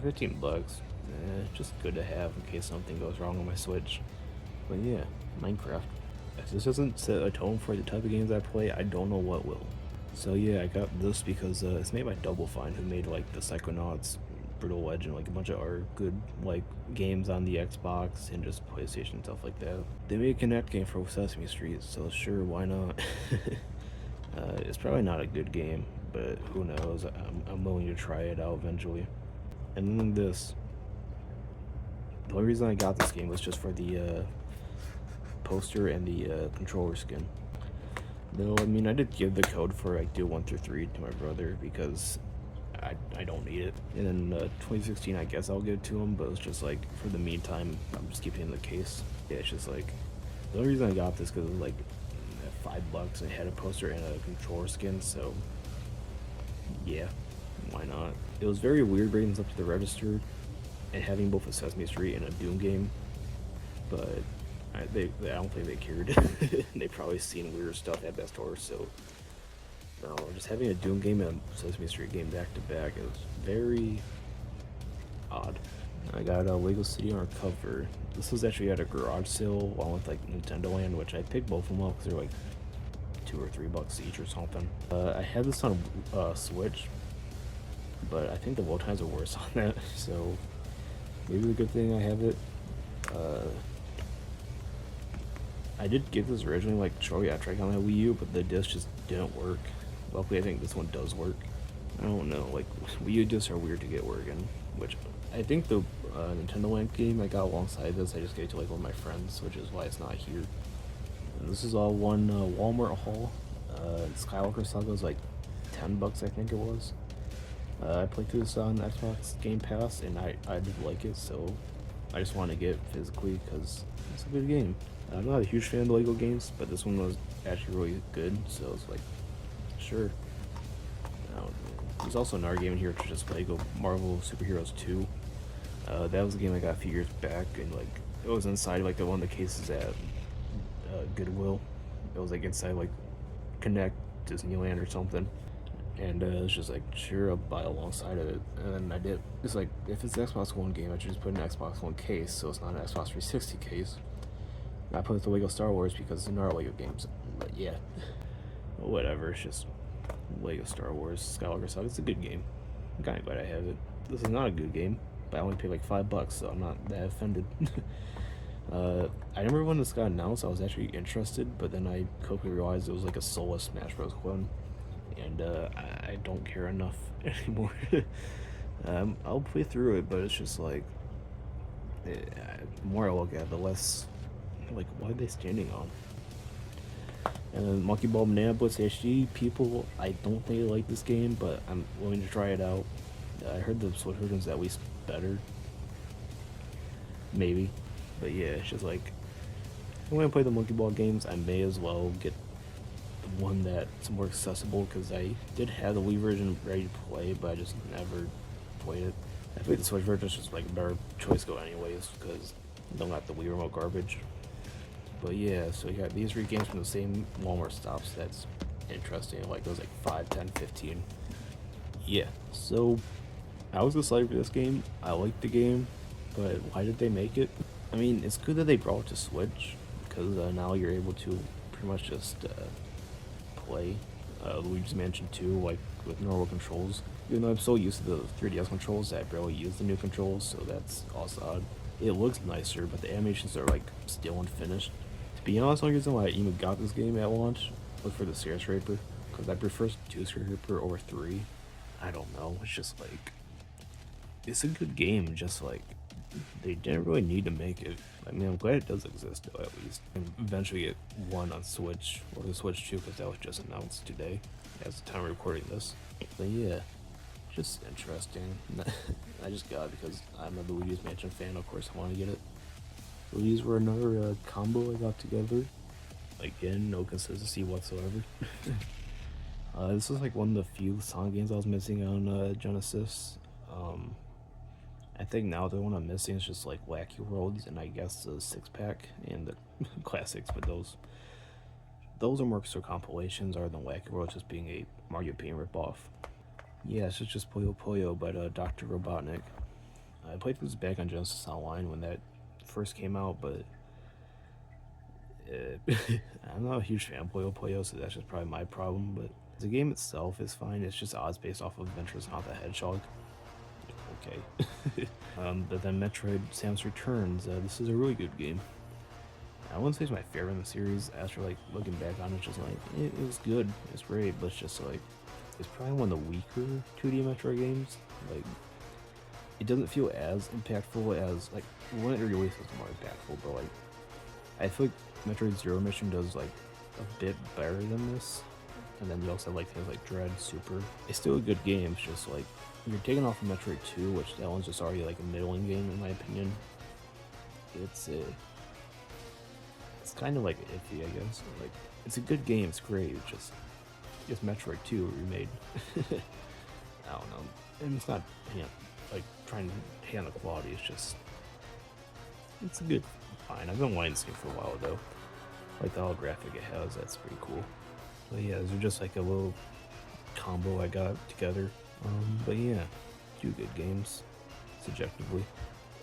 15 bucks. Just good to have in case something goes wrong on my Switch. But yeah, Minecraft. If this doesn't set a tone for the type of games I play, I don't know what will. So yeah, I got this because it's made by Double Fine, who made like the Psychonauts, Brutal Legend, like a bunch of other good like games on the Xbox and just PlayStation and stuff like that. They made a Kinect game for Sesame Street, so sure, why not? It's probably not a good game, but who knows? I'm willing to try it out eventually. And then this. The only reason I got this game was just for the poster and the controller skin. Though, I mean, I did give the code for like do 1 through 3 to my brother because I don't need it. And then 2016, I guess I'll give it to him, but it's just like, for the meantime, I'm just keeping it in the case. Yeah, it's just like, the only reason I got this because it was like $5 and it had a poster and a controller skin, so yeah, why not? It was very weird bringing this up to the register and having both a Sesame Street and a Doom game, but I don't think they cared. They probably seen weird stuff at that store, so no, just having a Doom game and a Sesame Street game back to back is very odd. I got a Lego City on cover. This was actually at a garage sale along with like Nintendo Land, which I picked both of them up because they're like $2 or $3 each or something. I had this on Switch, but I think the load times are worse on that, so maybe the good thing I have it. I did get this originally like shortly after I got my Wii U, but the disc just didn't work. Luckily, I think this one does work. I don't know, like Wii U discs are weird to get working, which I think the Nintendo Land game I got alongside this, I just gave to like one of my friends, which is why it's not here. And this is all one Walmart haul. Skywalker Saga was like $10, I think it was. I played through this on Xbox Game Pass, and I did like it, so I just wanted to get it physically because it's a good game. I'm not a huge fan of Lego games, but this one was actually really good, so it's like, sure. There's also another game in here, which is just Lego Marvel Superheroes 2. That was a game I got a few years back, and like it was inside like one of the cases at Goodwill. It was like inside like Connect Disneyland or something, and it was just like, sure, I'll buy alongside of it. And then I did. It's like, if it's an Xbox One game, I should just put an Xbox One case, so it's not an Xbox 360 case. I put the Lego Star Wars because they're not Lego games, but yeah, whatever. It's just Lego Star Wars Skywalker Saga. It's a good game. I'm kind of glad I have it. This is not a good game, but I only paid like $5, so I'm not that offended. I remember when this got announced, I was actually interested, but then I quickly realized it was like a soulless Smash Bros. Clone, and I don't care enough anymore. I'll play through it, but it's just like, the more I look at it, the less, like, what are they standing on? And then Monkey Ball Banana Blitz HD, people, I don't think they like this game, but I'm willing to try it out. I heard the Switch version's at least better. Maybe. But yeah, it's just like, when I play the Monkey Ball games, I may as well get the one that's more accessible, because I did have the Wii version ready to play, but I just never played it. I think the Switch version is just like a better choice go anyways, because I don't got the Wii remote garbage. But yeah, so you got these 3 games from the same Walmart stops. That's interesting. Like those like 5, 10, 15. Yeah, so I was excited for this game. I liked the game, but why did they make it? I mean, it's good that they brought it to Switch, because now you're able to pretty much just play Luigi's Mansion 2 like with normal controls. Even though I'm so used to the 3DS controls that I barely use the new controls, so that's also odd. It looks nicer, but the animations are like still unfinished. To be honest, the only reason why I even got this game at launch was for the Stair Scraper, because I prefer 2 Scraper over 3. I don't know, it's just like, it's a good game, just like, they didn't really need to make it. I mean, I'm glad it does exist though, at least. And eventually get one on Switch, or the Switch 2, because that was just announced today, as the time of recording this. But yeah, just interesting. I just got it because I'm a Luigi's Mansion fan, of course I want to get it. So these were another combo I got together. Again, no consistency whatsoever. This was like one of the few Sonic games I was missing on Genesis. I think now the one I'm missing is just like Wacky Worlds, and I guess the 6-pack and the classics, but those are more so compilations other than Wacky Worlds just being a Mario Paint ripoff. Yeah, it's just Puyo Puyo by Dr. Robotnik. I played this back on Genesis Online when that first came out, but I'm not a huge fan of Puyo Puyo, so that's just probably my problem. But the game itself is fine. It's just odds based off of Adventures of the Hedgehog. Okay. But then Metroid Samus Returns. This is a really good game. I wouldn't say it's my favorite in the series. After like looking back on it, it's just like it was good. It's great, but it's just like, it's probably one of the weaker 2D Metroid games. Like, it doesn't feel as impactful as, like, when it released it was more impactful, but like, I feel like Metroid Zero Mission does like a bit better than this. And then you also have like things like Dread Super. It's still a good game, it's just like, you're taking off of Metroid 2, which that one's just already like a middling game in my opinion. It's kind of like iffy, I guess. Like, it's a good game, it's great, it's just Metroid 2 remade. I don't know. And it's not, like trying to hate on the quality, it's a good fine. I've been wanting this game for a while though. Like the holographic it has, that's pretty cool. But yeah, these are just like a little combo I got together. But yeah, two good games, subjectively.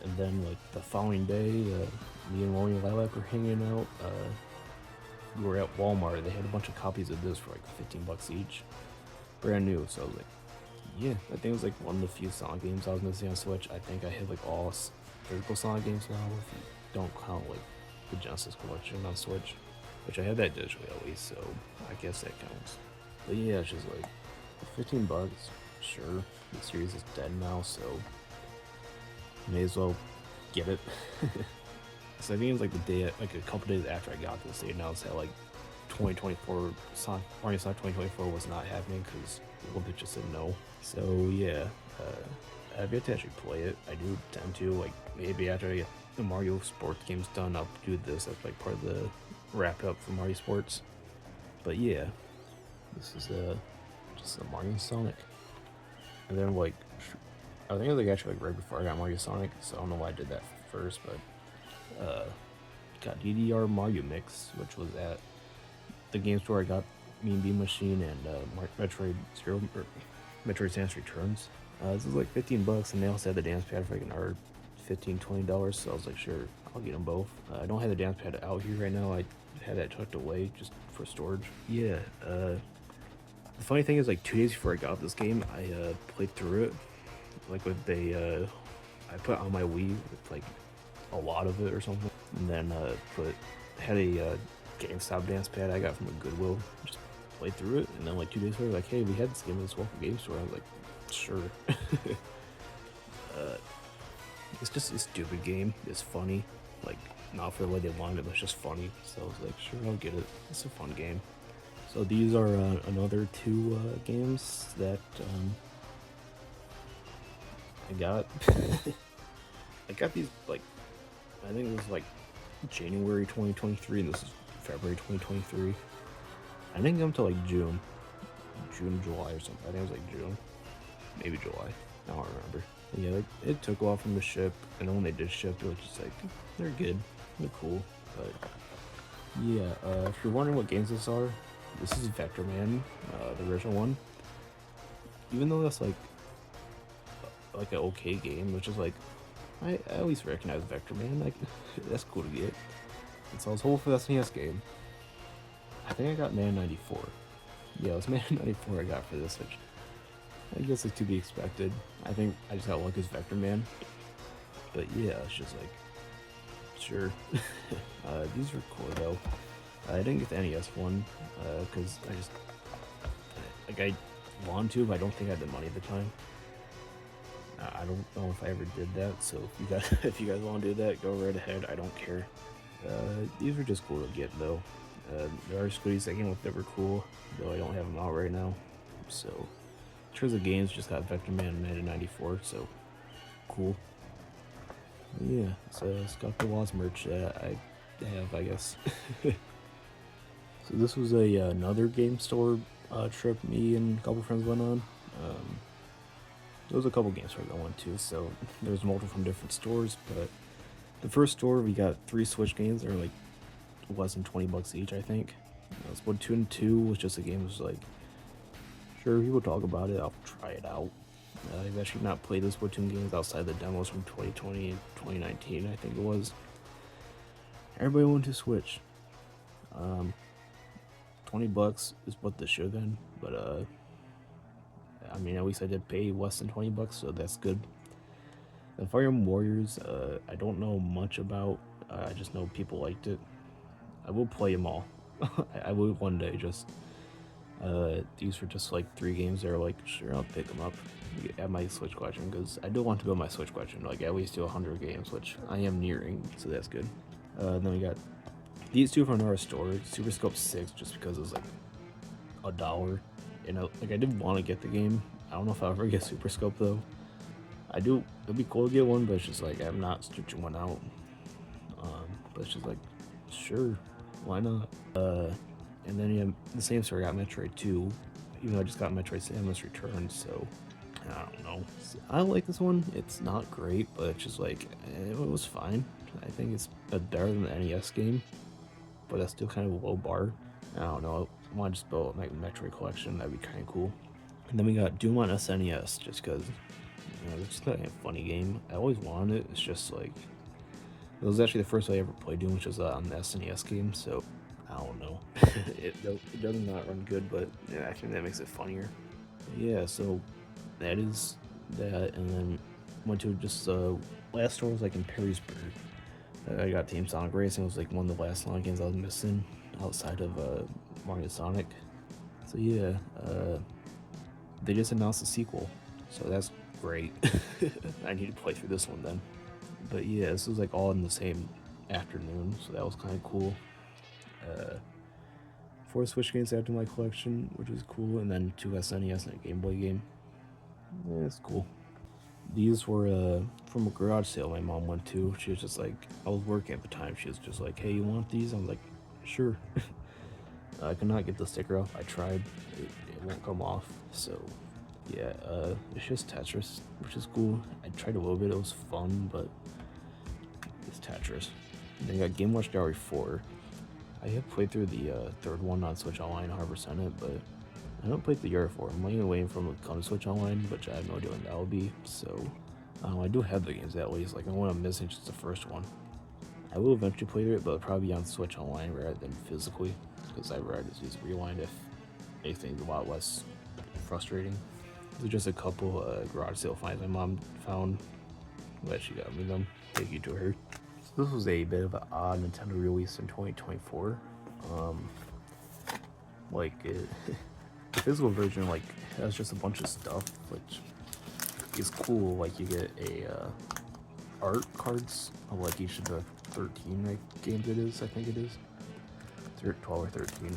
And then like the following day, me and Rory and Lilac were hanging out. We were at Walmart. They had a bunch of copies of this for like 15 bucks each, brand new. So I was like, yeah, I think it was like one of the few Sonic games I was missing on Switch. I think I have like all physical Sonic games now, if you don't count like the Genesis collection on Switch, which I have that digitally at least, so I guess that counts. But yeah, it's just like 15 bucks. Sure, the series is dead now, so may as well get it. So I think it was like the day, like a couple days after I got this, they announced that like 2024 Mario Sonic 2024 was not happening because Olympic just said no. So yeah, I've yet to actually play it. I do tend to, like, maybe after I get the Mario Sports games done, I'll do this as like part of the wrap up for Mario Sports. But yeah, this is just a Mario and Sonic. And then like, I think it was like actually like right before I got Mario Sonic, so I don't know why I did that first, but got DDR Mario Mix, which was at the game store I got Mean Bean Machine and Metroid Samus Returns. This was like 15 bucks, and they also had the dance pad for like another $15-$20, so I was like, sure, I'll get them both. I don't have the dance pad out here right now. I had that tucked away just for storage. Yeah, the funny thing is, like 2 days before I got this game, I played through it. Like with I put on my Wii with like a lot of it or something, and then had a GameStop dance pad I got from a Goodwill. Just played through it, and then like 2 days later, like, hey, we had this game in this local game store. I was like, sure. It's just a stupid game. It's funny, like not for the way they wanted it, but it's just funny. So I was like, sure, I'll get it. It's a fun game. So these are another two games that I got. I got these like, I think it was like January 2023, and this is February 2023. I didn't get them till like June, July or something. I think it was like June, maybe July. I don't remember. But yeah, it took a while from the ship, and when they did ship, it was just like, they're good, they're cool. But yeah, if you're wondering what games this are, this is Vector Man, the original one. Even though that's like an okay game, which is like, I at least recognize Vector Man. Like, that's cool to get. And so I was hoping for that SNES game. I think I got Man 94. Yeah, it was Man 94 I got for this, which I guess is to be expected. I think I just got lucky as Vector Man. But yeah, it's just like, sure. These are cool though. I didn't get the NES one because I wanted to, but I don't think I had the money at the time. I don't know if I ever did that, so if you guys want to do that, go right ahead. I don't care. These were just cool to get though. There are goodies that came with that were cool, though I don't have them out right now. So in terms of games, just got Vector Man and Man 94, so cool. Yeah, so Scott DeWaz merch that I have, I guess. So this was another game store trip me and a couple friends went on. There was a couple game stores I went to, so there's multiple from different stores, but the first store we got 3 Switch games that are like less than 20 bucks each, I think. Splatoon 2 was just a game that was like, sure, people talk about it, I'll try it out. I've actually not played the Splatoon games outside the demos from 2020 and 2019, I think it was. Everybody went to Switch. 20 bucks is what this should have been, but I mean, at least I did pay less than 20 bucks, so that's good. The Fire Emblem Warriors, I don't know much about. I just know people liked it. I will play them all. I will one day. Just these were just like 3 games that are like, sure, I'll pick them up at my Switch collection, because I do want to go my Switch collection, like at least to 100 games, which I am nearing, so that's good. Then we got these 2 from our store, Super Scope 6, just because it was like $1. And like, I did want to get the game. I don't know if I'll ever get Super Scope though. I do. It'd be cool to get one, but it's just like I'm not stretching one out. But it's just like, sure, why not? And then yeah, the same store I got Metroid 2, even though I just got Metroid Samus Returns, so I don't know. I like this one. It's not great, but it's just like, it was fine. I think it's better than the NES game, but that's still kind of a low bar. I don't know. I want to just build like Metroid collection. That'd be kind of cool. And then we got Doom on SNES, just because it's just like a funny game. I always wanted it. It's just like it was actually the first I ever played Doom, which was on the SNES game. So I don't know. it does not run good, but yeah, I think that makes it funnier. Yeah, so that is that, and then went to just last store was like in Perrysburg. I got Team Sonic Racing. It was like one of the last Sonic games I was missing outside of Mario Sonic. So yeah, they just announced a sequel, so that's great. I need to play through this one then. But yeah, this was like all in the same afternoon, so that was kind of cool. 4 Switch games added to my collection, which is cool, and then 2 SNES and a Game Boy game. Yeah, it's cool. These were from a garage sale my mom went to. She was just like, I was working at the time. She was just like, hey, you want these? I was like, sure. I could not get the sticker off. I tried. It won't come off. So, yeah, it's just Tetris, which is cool. I tried a little bit. It was fun, but it's Tetris. And then you got Game Watch Gallery 4. I have played through the third one on Switch Online, 100% it, but I haven't played the year 4. I'm waiting for them to come to Switch Online, which I have no idea when that will be. So, I do have the games at least. Like, the one I'm missing is just the first one. I will eventually play it, but it'll probably be on Switch Online rather than physically, because I'd rather just use Rewind if anything's a lot less frustrating. There's just a couple garage sale finds my mom found. Glad she got me them. Thank you to her. So this was a bit of an odd Nintendo release in 2024. The physical version like has just a bunch of stuff, which is cool. Like you get a art cards of like each of the 13 games it is. I think it is 12 or 13.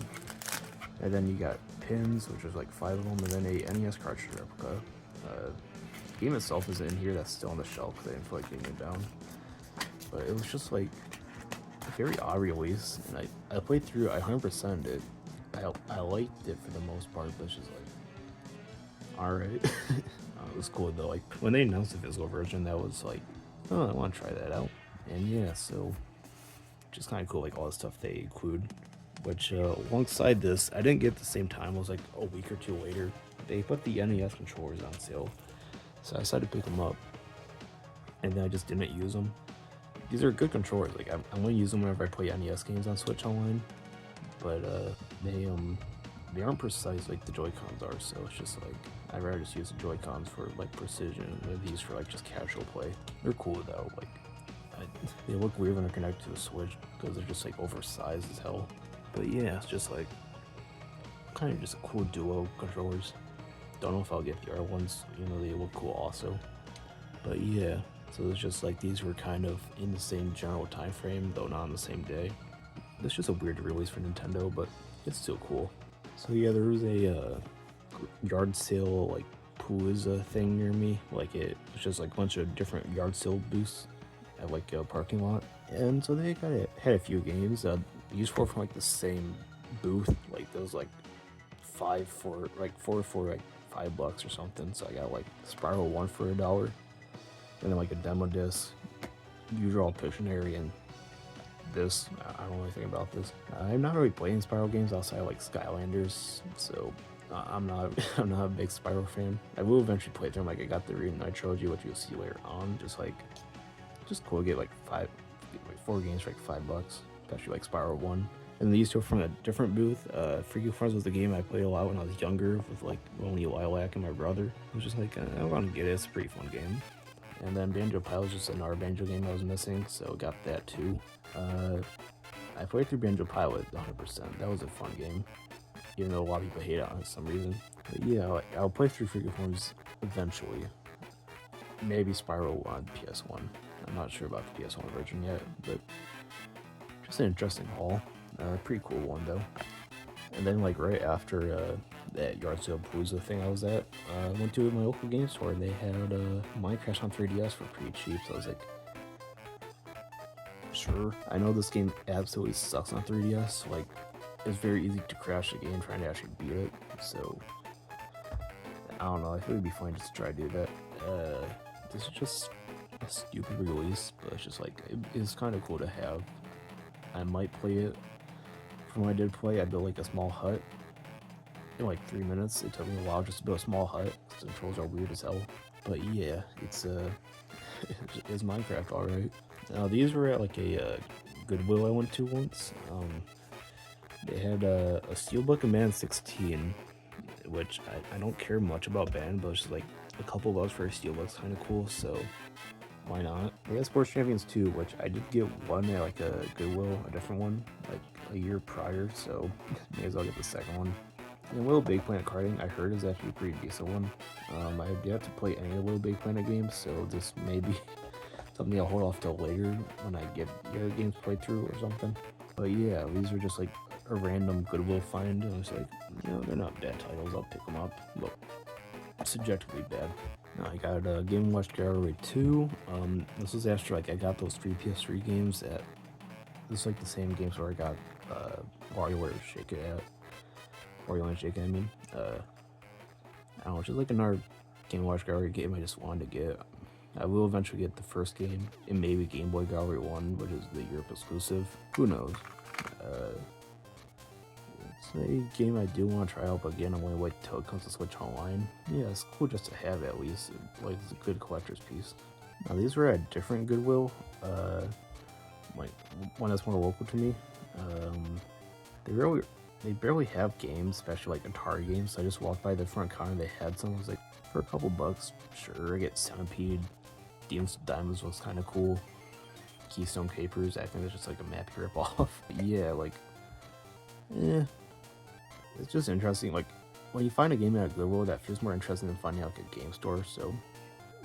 And then you got pins, which is like 5 of them, and then a NES cartridge replica. The game itself isn't in here. That's still on the shelf. They didn't feel like getting it down. But it was just like a very odd release, and I played through it. I 100%ed it. I liked it for the most part, but it's just like, alright. It was cool though. Like when they announced the physical version, that was like, oh, I want to try that out. And yeah, so just kind of cool, like all the stuff they include. Which alongside this, I didn't get at the same time. It was like a week or two later. They put the NES controllers on sale, so I decided to pick them up. And then I just didn't use them. These are good controllers. Like I'm gonna use them whenever I play NES games on Switch Online. But they aren't precise like the Joy-Cons are. So it's just like I'd rather just use the Joy-Cons for like precision, and these for like just casual play. They're cool though. Like they look weird when they're connected to the Switch because they're just like oversized as hell. But yeah, it's just like kind of just a cool duo controllers. Don't know if I'll get the other ones, they look cool also. But yeah, so it's just like these were kind of in the same general time frame, though not on the same day. It's just a weird release for Nintendo, but it's still cool. So yeah, there was a yard sale like Palooza thing near me. Like it was just like a bunch of different yard sale booths at like a parking lot, and so they had a few games. Used for from like the same booth. Like those like 4 for like $5 or something. So I got like Spiral 1 for $1, and then like a demo disc, usual Pictionary, and this. I don't know anything about this. I'm not really playing Spiral games outside of like Skylanders, so I'm not a big Spiral fan. I will eventually play through them. Like I got the Reunite trilogy, which you'll see later on. Just cool to get like 4 games for like $5. Especially like Spiral 1. And these two are from a different booth. Freaky Farms was the game I played a lot when I was younger with like Lonely Lilac and my brother. It was just like, I want to get it. It's a pretty fun game. And then Banjo Pilot was just another Banjo game I was missing, so got that too. I played through Banjo Pilot 100%. That was a fun game, even though a lot of people hate it for some reason. But yeah, I'll play through Freaky Farms eventually. Maybe Spiral on PS1. I'm not sure about the PS1 version yet, but just an interesting haul. Pretty cool one though. And then like right after that yard sale Palooza thing I was at, I went to my local game store and they had Minecraft on 3DS for pretty cheap. So I was like, sure. I know this game absolutely sucks on 3DS. Like it's very easy to crash the game trying to actually beat it. So I don't know. I think it'd be fun just to try to do that. This is just a stupid release, but it's just like it's kind of cool to have. I might play it. From what I did play, I built like a small hut in like 3 minutes. It took me a while just to build a small hut. The controls are weird as hell, but yeah, it's it's Minecraft, all right. Now these were at like a Goodwill I went to once. They had a steelbook of Man 16, which I don't care much about band, but it's just like a couple bucks for a steelbook's kind of cool, so why not? They had Sports Champions 2, which I did get one at like a Goodwill, a different one, like a year prior, so may as well get the second one. And Little Big Planet karting, I heard, is actually a pretty decent one. I have yet to play any of the Little Big Planet games, so this may be something I'll hold off till later when I get the other games played through or something. But yeah, these are just like a random Goodwill find. I was like, you know, they're not bad titles, I'll pick them up. Look, subjectively bad. Now I got Game & Watch Gallery 2. This was after like I got those 3 PS3 games at, this is like the same games where I got WarioWare Shake It at. Wario Land Shake It, I mean. I don't know, just like another Game & Watch Gallery game I just wanted to get. I will eventually get the first game, and maybe Game Boy Gallery 1, which is the Europe exclusive. Who knows? It's a game I do want to try out, but again, I'm going to wait till it comes to Switch Online. Yeah, it's cool just to have at least. Like, it's a good collector's piece. Now, these were at different Goodwill. Like, one that's more local to me. They barely have games, especially like Atari games. So I just walked by the front counter, they had some. I was like, for a couple bucks, sure, I get Centipede. Demons of Diamonds was kind of cool. Keystone Capers, I think it's just like a map rip off. Yeah, like, it's just interesting. Like, when you find a game at Goodwill, that feels more interesting than finding out at a game store. So,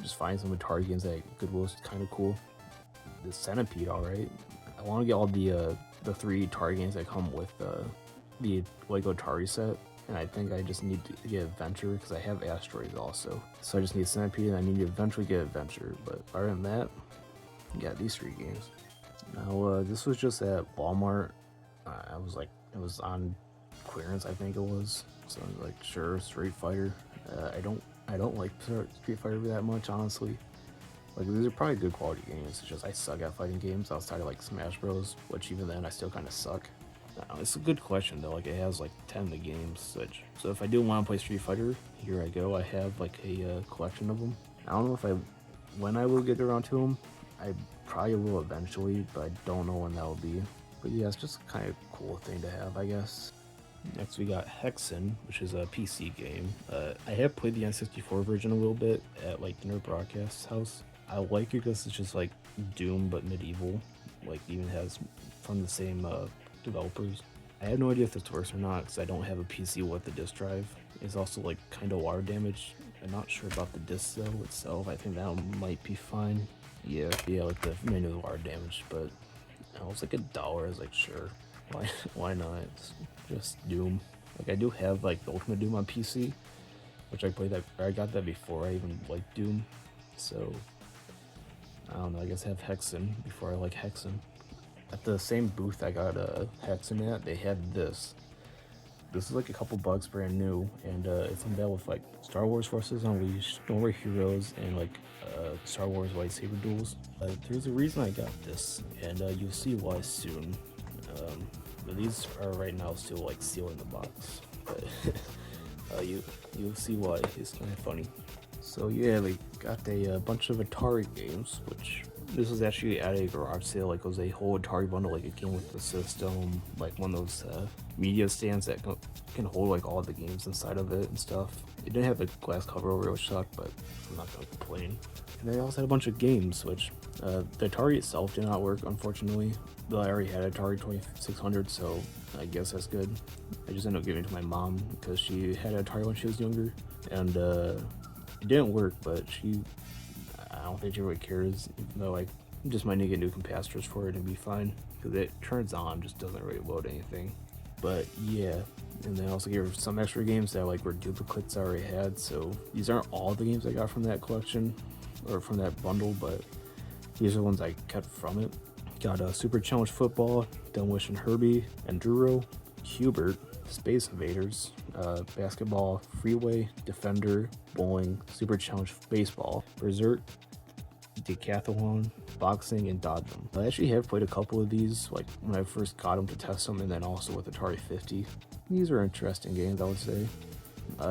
just finding some Atari games at Goodwill is kind of cool. The Centipede, alright. I want to get all the 3 Atari games that come with the Lego Atari set. And I think I just need to get Adventure because I have Asteroids also. So I just need Centipede and I need to eventually get Adventure. But other than that, yeah, these 3 games. Now, this was just at Walmart. I was like, it was on clearance, I think it was. So I was like, sure, Street Fighter. I don't like Street Fighter that much, honestly. Like, these are probably good quality games. It's just I suck at fighting games outside of like Smash Bros, which even then I still kind of suck. It's a good question though. Like, it has like 10 of the games. So if I do want to play Street Fighter, here I go. I have like a collection of them. I don't know when I will get around to them. I probably will eventually, but I don't know when that will be. But yeah, it's just a kind of cool thing to have, I guess. Next we got Hexen, which is a PC game. I have played the N64 version a little bit at like Nerd Broadcast's house. I like it because it's just like Doom but medieval. Like, even has from the same developers. I have no idea if this works or not because I don't have a PC with the disk drive. It's also like kind of water damaged. I'm not sure about the disc though itself. I think that might be fine. Yeah, like the menu is water damaged, but it's like $1. I was like, sure, why not? It's just Doom. Like, I do have like the Ultimate Doom on PC, which I played that. I got that before I even liked Doom, so I don't know. I guess I have Hexen before I like Hexen. At the same booth I got Hexen at, they had this. This is like a couple bucks, brand new, and it's in bed with like Star Wars Forces Unleashed, No More Heroes, and like Star Wars lightsaber duels. There's a reason I got this, and you'll see why soon. But these are right now still like sealed in the box, but you'll see why. It's kind of funny. So yeah, they got a bunch of Atari games, which this was actually at a garage sale. Like, it was a whole Atari bundle. Like, it came with the system, like one of those media stands that can hold like all the games inside of it and stuff. It didn't have a glass cover over it, which sucked, but I'm not gonna complain. And they also had a bunch of games, which the Atari itself did not work, unfortunately. Though I already had Atari 2600, so I guess that's good. I just ended up giving it to my mom because she had an Atari when she was younger, and it didn't work, but I don't think she really cares, even though I just might need to get new capacitors for it and be fine, because it turns on, just doesn't really load anything. But yeah, and then I also gave her some extra games that like were duplicates I already had, so these aren't all the games I got from that collection, or from that bundle, but these are the ones I kept from it. Got Super Challenge Football, Demolition Herbie, Enduro, Hubert, Space Invaders, Basketball, Freeway, Defender, Bowling, Super Challenge Baseball, Berserk, decathlon, boxing, and dodgeball. I actually have played a couple of these, like when I first got them to test them, and then also with Atari 50. These are interesting games, I would say.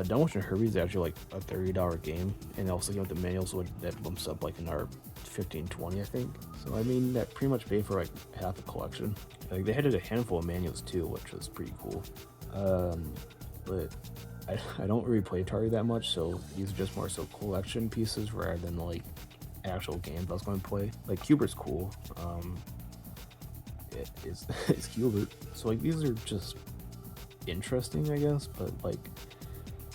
Dunwich and Herbie is actually like a $30 game, and also came with the manuals, so that bumps up like another 15-20, I think. So I mean, that pretty much paid for like half the collection. Like they had a handful of manuals too, which was pretty cool. But I don't really play Atari that much, so these are just more so collection pieces rather than like actual games I was going to play. Like Cubert's cool. It's Cubert. So like these are just interesting, I guess, but like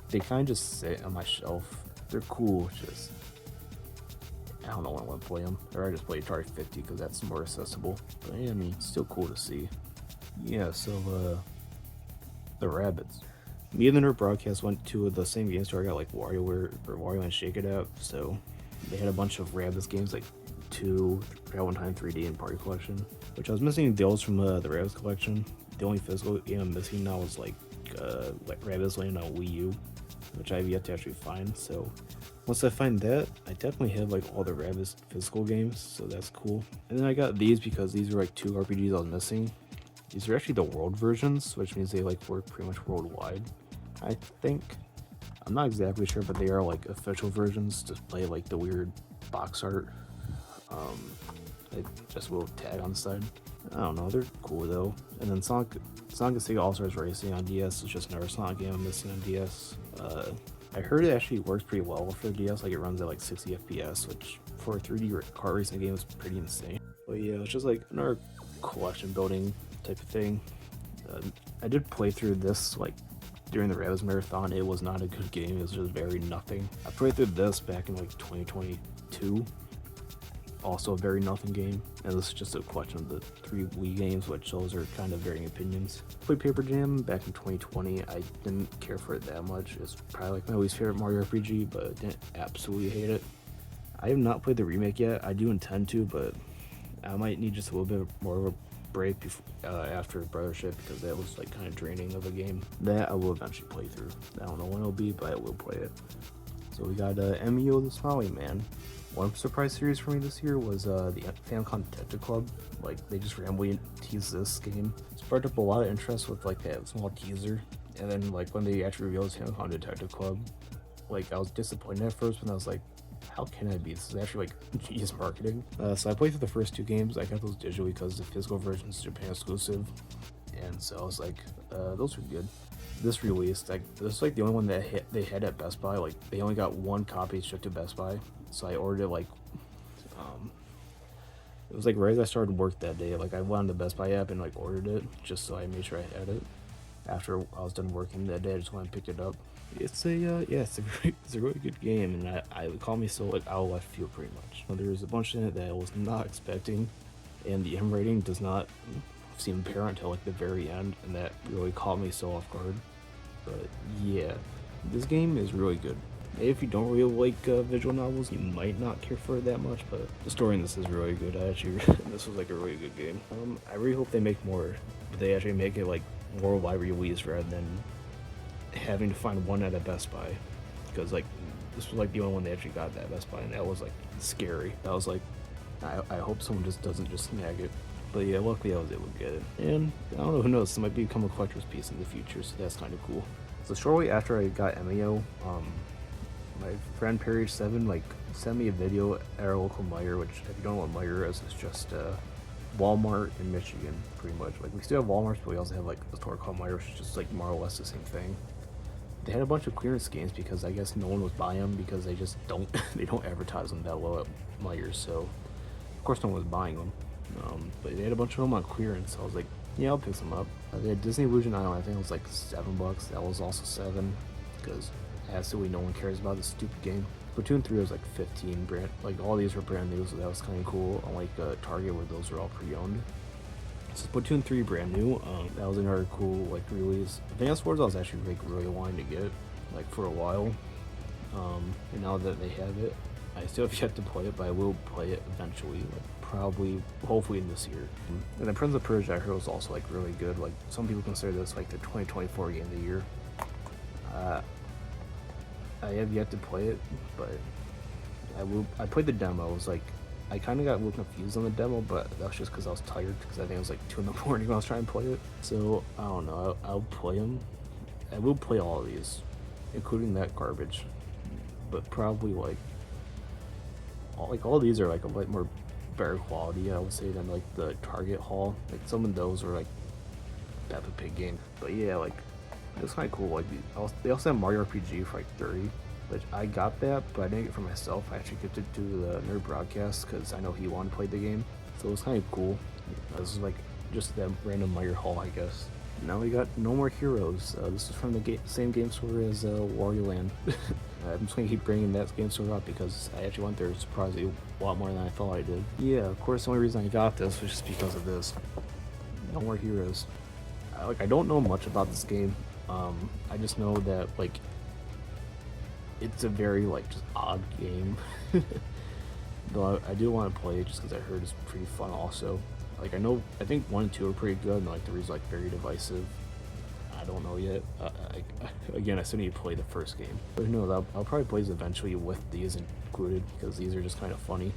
they kind of just sit on my shelf. They're cool, just I don't know when I want to play them. Or I just play Atari 50 because that's more accessible. But yeah, I mean, it's still cool to see. Yeah, so the Rabbids. Me and the Nerd Broadcast went to the same game store. I got like WarioWare Shake It Up. So they had a bunch of Rabbids games, like 2, At One Time 3D, and Party Collection. Which I was missing those from the Rabbids collection. The only physical game I'm missing now is like Rabbids Land on Wii U, which I have yet to actually find. So once I find that, I definitely have like all the Rabbids physical games, so that's cool. And then I got these because these are like 2 RPGs I was missing. These are actually the world versions, which means they like work pretty much worldwide, I think. I'm not exactly sure, but they are like official versions to play like the weird box art. Just a little tag on the side. I don't know, they're cool though. And then Sonic and Sega All-Stars Racing on DS is just another Sonic game I'm missing on DS. I heard it actually works pretty well for the DS, like it runs at like 60 FPS, which for a 3D car racing game is pretty insane. But yeah, it's just like another collection building type of thing. I did play through this like during the Rabbids Marathon. It was not a good game, it was just very nothing. I played through this back in like 2022. Also a very nothing game, and this is just a collection of the 3 Wii games, which those are kind of varying opinions. I played Paper Jam back in 2020. I didn't care for it that much. It's probably like my least favorite Mario RPG, but I didn't absolutely hate it. I have not played the remake yet. I do intend to, but I might need just a little bit more of a break before, after Brothership, because that was like kind of draining of a game. That I will eventually play through. I don't know when it'll be, but I will play it. So we got Emio the Smiley Man. One surprise series for me this year was the Famicom Detective Club. Like, they just randomly teased this game. Sparked up a lot of interest with like that small teaser, and then like when they actually revealed Famicom Detective Club, like I was disappointed at first, but I was like, how can I be? This is actually like genius marketing. So I played through the first 2 games. I got those digitally because the physical version is Japan exclusive, and so I was like, those are good. This release, like this is like the only one that they had at Best Buy. Like they only got 1 copy shipped to Best Buy, so I ordered it like it was like right as I started work that day. Like I went on the Best Buy app and like ordered it just so I made sure I had it. After I was done working that day, I just went and picked it up. It's a it's a really good game, and I would call me so like out of left field pretty much. There's a bunch in it that I was not expecting, and the M rating does not seem apparent until like the very end, and that really caught me so off guard. But yeah, this game is really good. If you don't really like visual novels, you might not care for it that much, but the story in this is really good. This was like a really good game. I really hope they make more, but they actually make it like worldwide release rather than having to find one at a Best Buy, because like this was like the only one they actually got at Best Buy, and that was like scary. I was like, I hope someone just doesn't just snag it. But yeah, luckily I was able to get it. And I don't know, who knows, this might become a collector's piece in the future, so that's kind of cool. So shortly after I got Emio, my friend Perry7 like sent me a video at our local Meijer, which if you don't know what Meijer is, it's just Walmart in Michigan, pretty much. Like we still have Walmarts, but we also have like a store called Meijer, which is just like more or less the same thing. They had a bunch of clearance games because I guess no one was buying them because they just don't they don't advertise them that well at Meijer, so of course no one was buying them. But they had a bunch of them on clearance, so I was like, yeah, I'll pick some up. They had Disney Illusion Island, I think it was like $7. That was also 7, because absolutely no one cares about this stupid game. Splatoon 3 was like 15. Like all these were brand new, so that was kind of cool. Unlike Target, where those are all pre-owned. So Splatoon 3 brand new. That was another cool like release. Advance Wars I was actually like really wanting to get like for a while. And now that they have it, I still have yet to play it, but I will play it eventually. Like probably, hopefully this year. And then Prince of Persia I heard was also like really good. Like some people consider this like the 2024 game of the year. I have yet to play it, but I played the demo. It was like I kind of got a little confused on the demo, but that was just because I was tired, because I think it was like 2 in the morning when I was trying to play it. So, I don't know, I'll play them. I will play all of these, including that garbage, but probably like all of these are like a bit more better quality, I would say, than like the Target haul. Like some of those are like Peppa Pig games, but yeah, like it's kind of cool. Like they also have Mario RPG for like 30, which I got that, but I didn't get it for myself. I actually gifted it to the Nerd Broadcast because I know he wanted to play the game, so it was kind of cool. This is like just that random Mario haul, I guess. Now we got No More Heroes. This is from the same game store as Wario Land. I'm just gonna keep bringing that game store up because I actually went there surprisingly a lot more than I thought I did. Yeah, of course, the only reason I got this was just because of this. No More Heroes. I don't know much about this game. I just know that like it's a very like just odd game. Though I do want to play it just because I heard it's pretty fun also. Like I think 1 and 2 are pretty good, and like 3 is like very divisive. I don't know yet. Again, I still need to play the first game. But who knows, I'll probably play this eventually with these included, because these are just kind of funny.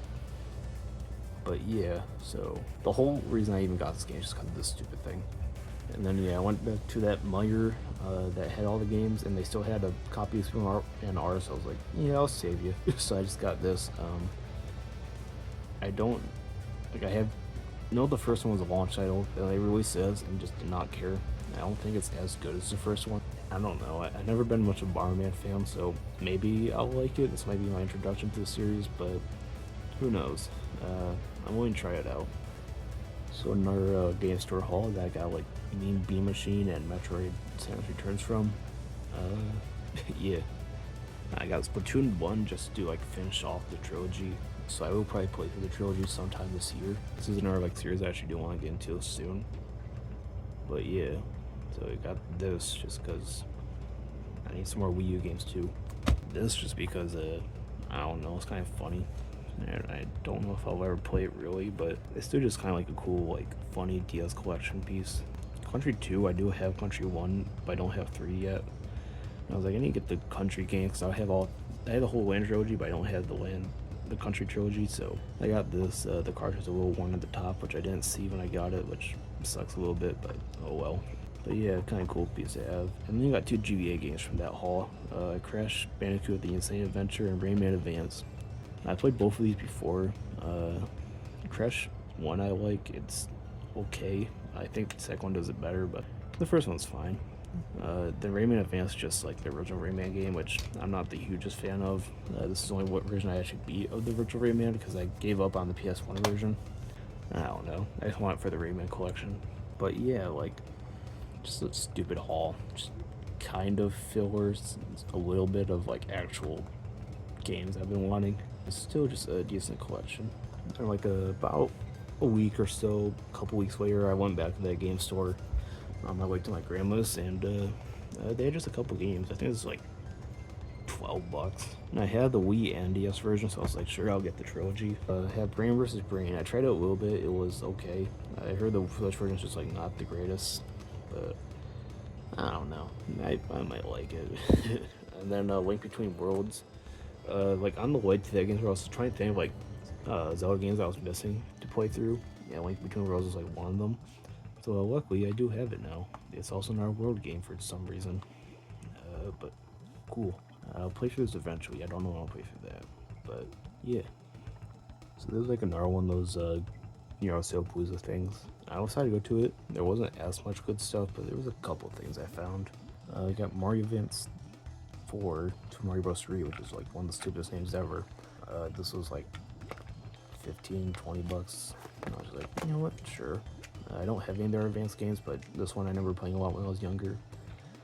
But yeah, so the whole reason I even got this game is just because of this stupid thing. And then yeah, I went back to that Meyer that had all the games, and they still had a copy of Super and ours. So I was like, yeah, I'll save you. So I just got this. I don't like. I have know the first one was a launch title that they released as, and just did not care. I don't think it's as good as the first one. I don't know. I've never been much of a Bomberman fan, so maybe I'll like it. This might be my introduction to the series, but who knows? I'm willing to try it out. So another game store haul that I got like Mean Bean Machine and Metroid Samus Returns from. Yeah. I got Splatoon 1 just to like finish off the trilogy. So I will probably play through the trilogy sometime this year. This is another like series I actually do want to get into soon. But yeah, so I got this just because I need some more Wii U games too. This just because I don't know, it's kind of funny. And I don't know if I'll ever play it really, but it's still just kind of like a cool, like funny DS collection piece. Country 2, I do have Country 1, but I don't have 3 yet. And I was like, I need to get the Country game because I had the whole Land trilogy, but I don't have the Country trilogy. So I got this. The cartridge is a little worn at the top, which I didn't see when I got it, which sucks a little bit, but oh well. But yeah, kind of cool piece to have. And then you got 2 GBA games from that haul: Crash Bandicoot: The Insane Adventure and Rayman Advance. I played both of these before. Crash 1 I like, it's okay. I think the second one does it better, but the first one's fine. The Rayman Advance just like the original Rayman game, which I'm not the hugest fan of. This is only what version I actually beat of the virtual Rayman because I gave up on the PS1 version. I don't know. I just want it for the Rayman collection. But yeah, like, just a stupid haul. Just kind of fillers, a little bit of like actual games I've been wanting. It's still just a decent collection. And like about a week or so, a couple weeks later, I went back to that game store on my way to my grandma's, and they had just a couple games. I think it was like $12. And I had the Wii and DS version, so I was like, sure, I'll get the trilogy. I had Brain vs. Brain. I tried it a little bit. It was okay. I heard the Switch version is just like not the greatest, but I don't know. I might like it. And then Link Between Worlds. Like on the way to that game, I was trying to think of like Zelda games I was missing to play through. Yeah, Link Between Worlds is like one of them. So luckily, I do have it now. It's also an our world game for some reason. But cool. I'll play through this eventually. I don't know when I'll play through that, but yeah. So there's like another one of those Palooza things. I decided to go to it. There wasn't as much good stuff, but there was a couple things I found. I got Mario Advance 4 to Mario Bros. 3, which is like one of the stupidest names ever. This was like $15, $20. And I was like, you know what? Sure. I don't have any of their advanced games, but this one I remember playing a lot when I was younger.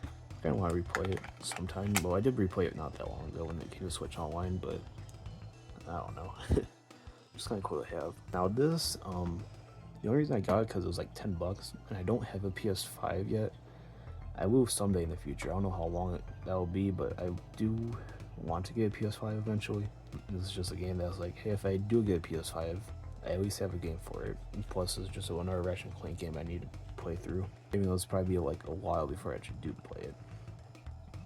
I kind of want to replay it sometime. Well, I did replay it not that long ago when it came to Switch Online, but I don't know. Just kind of cool to have. Now this, the only reason I got it because it was like $10, and I don't have a PS5 yet. I will someday in the future. I don't know how long that will be, but I do want to get a PS5 eventually. This is just a game that's like, hey, if I do get a PS5, I at least have a game for it. And plus, it's just another Ratchet & Clank game I need to play through. Even though it's probably like a while before I actually do play it.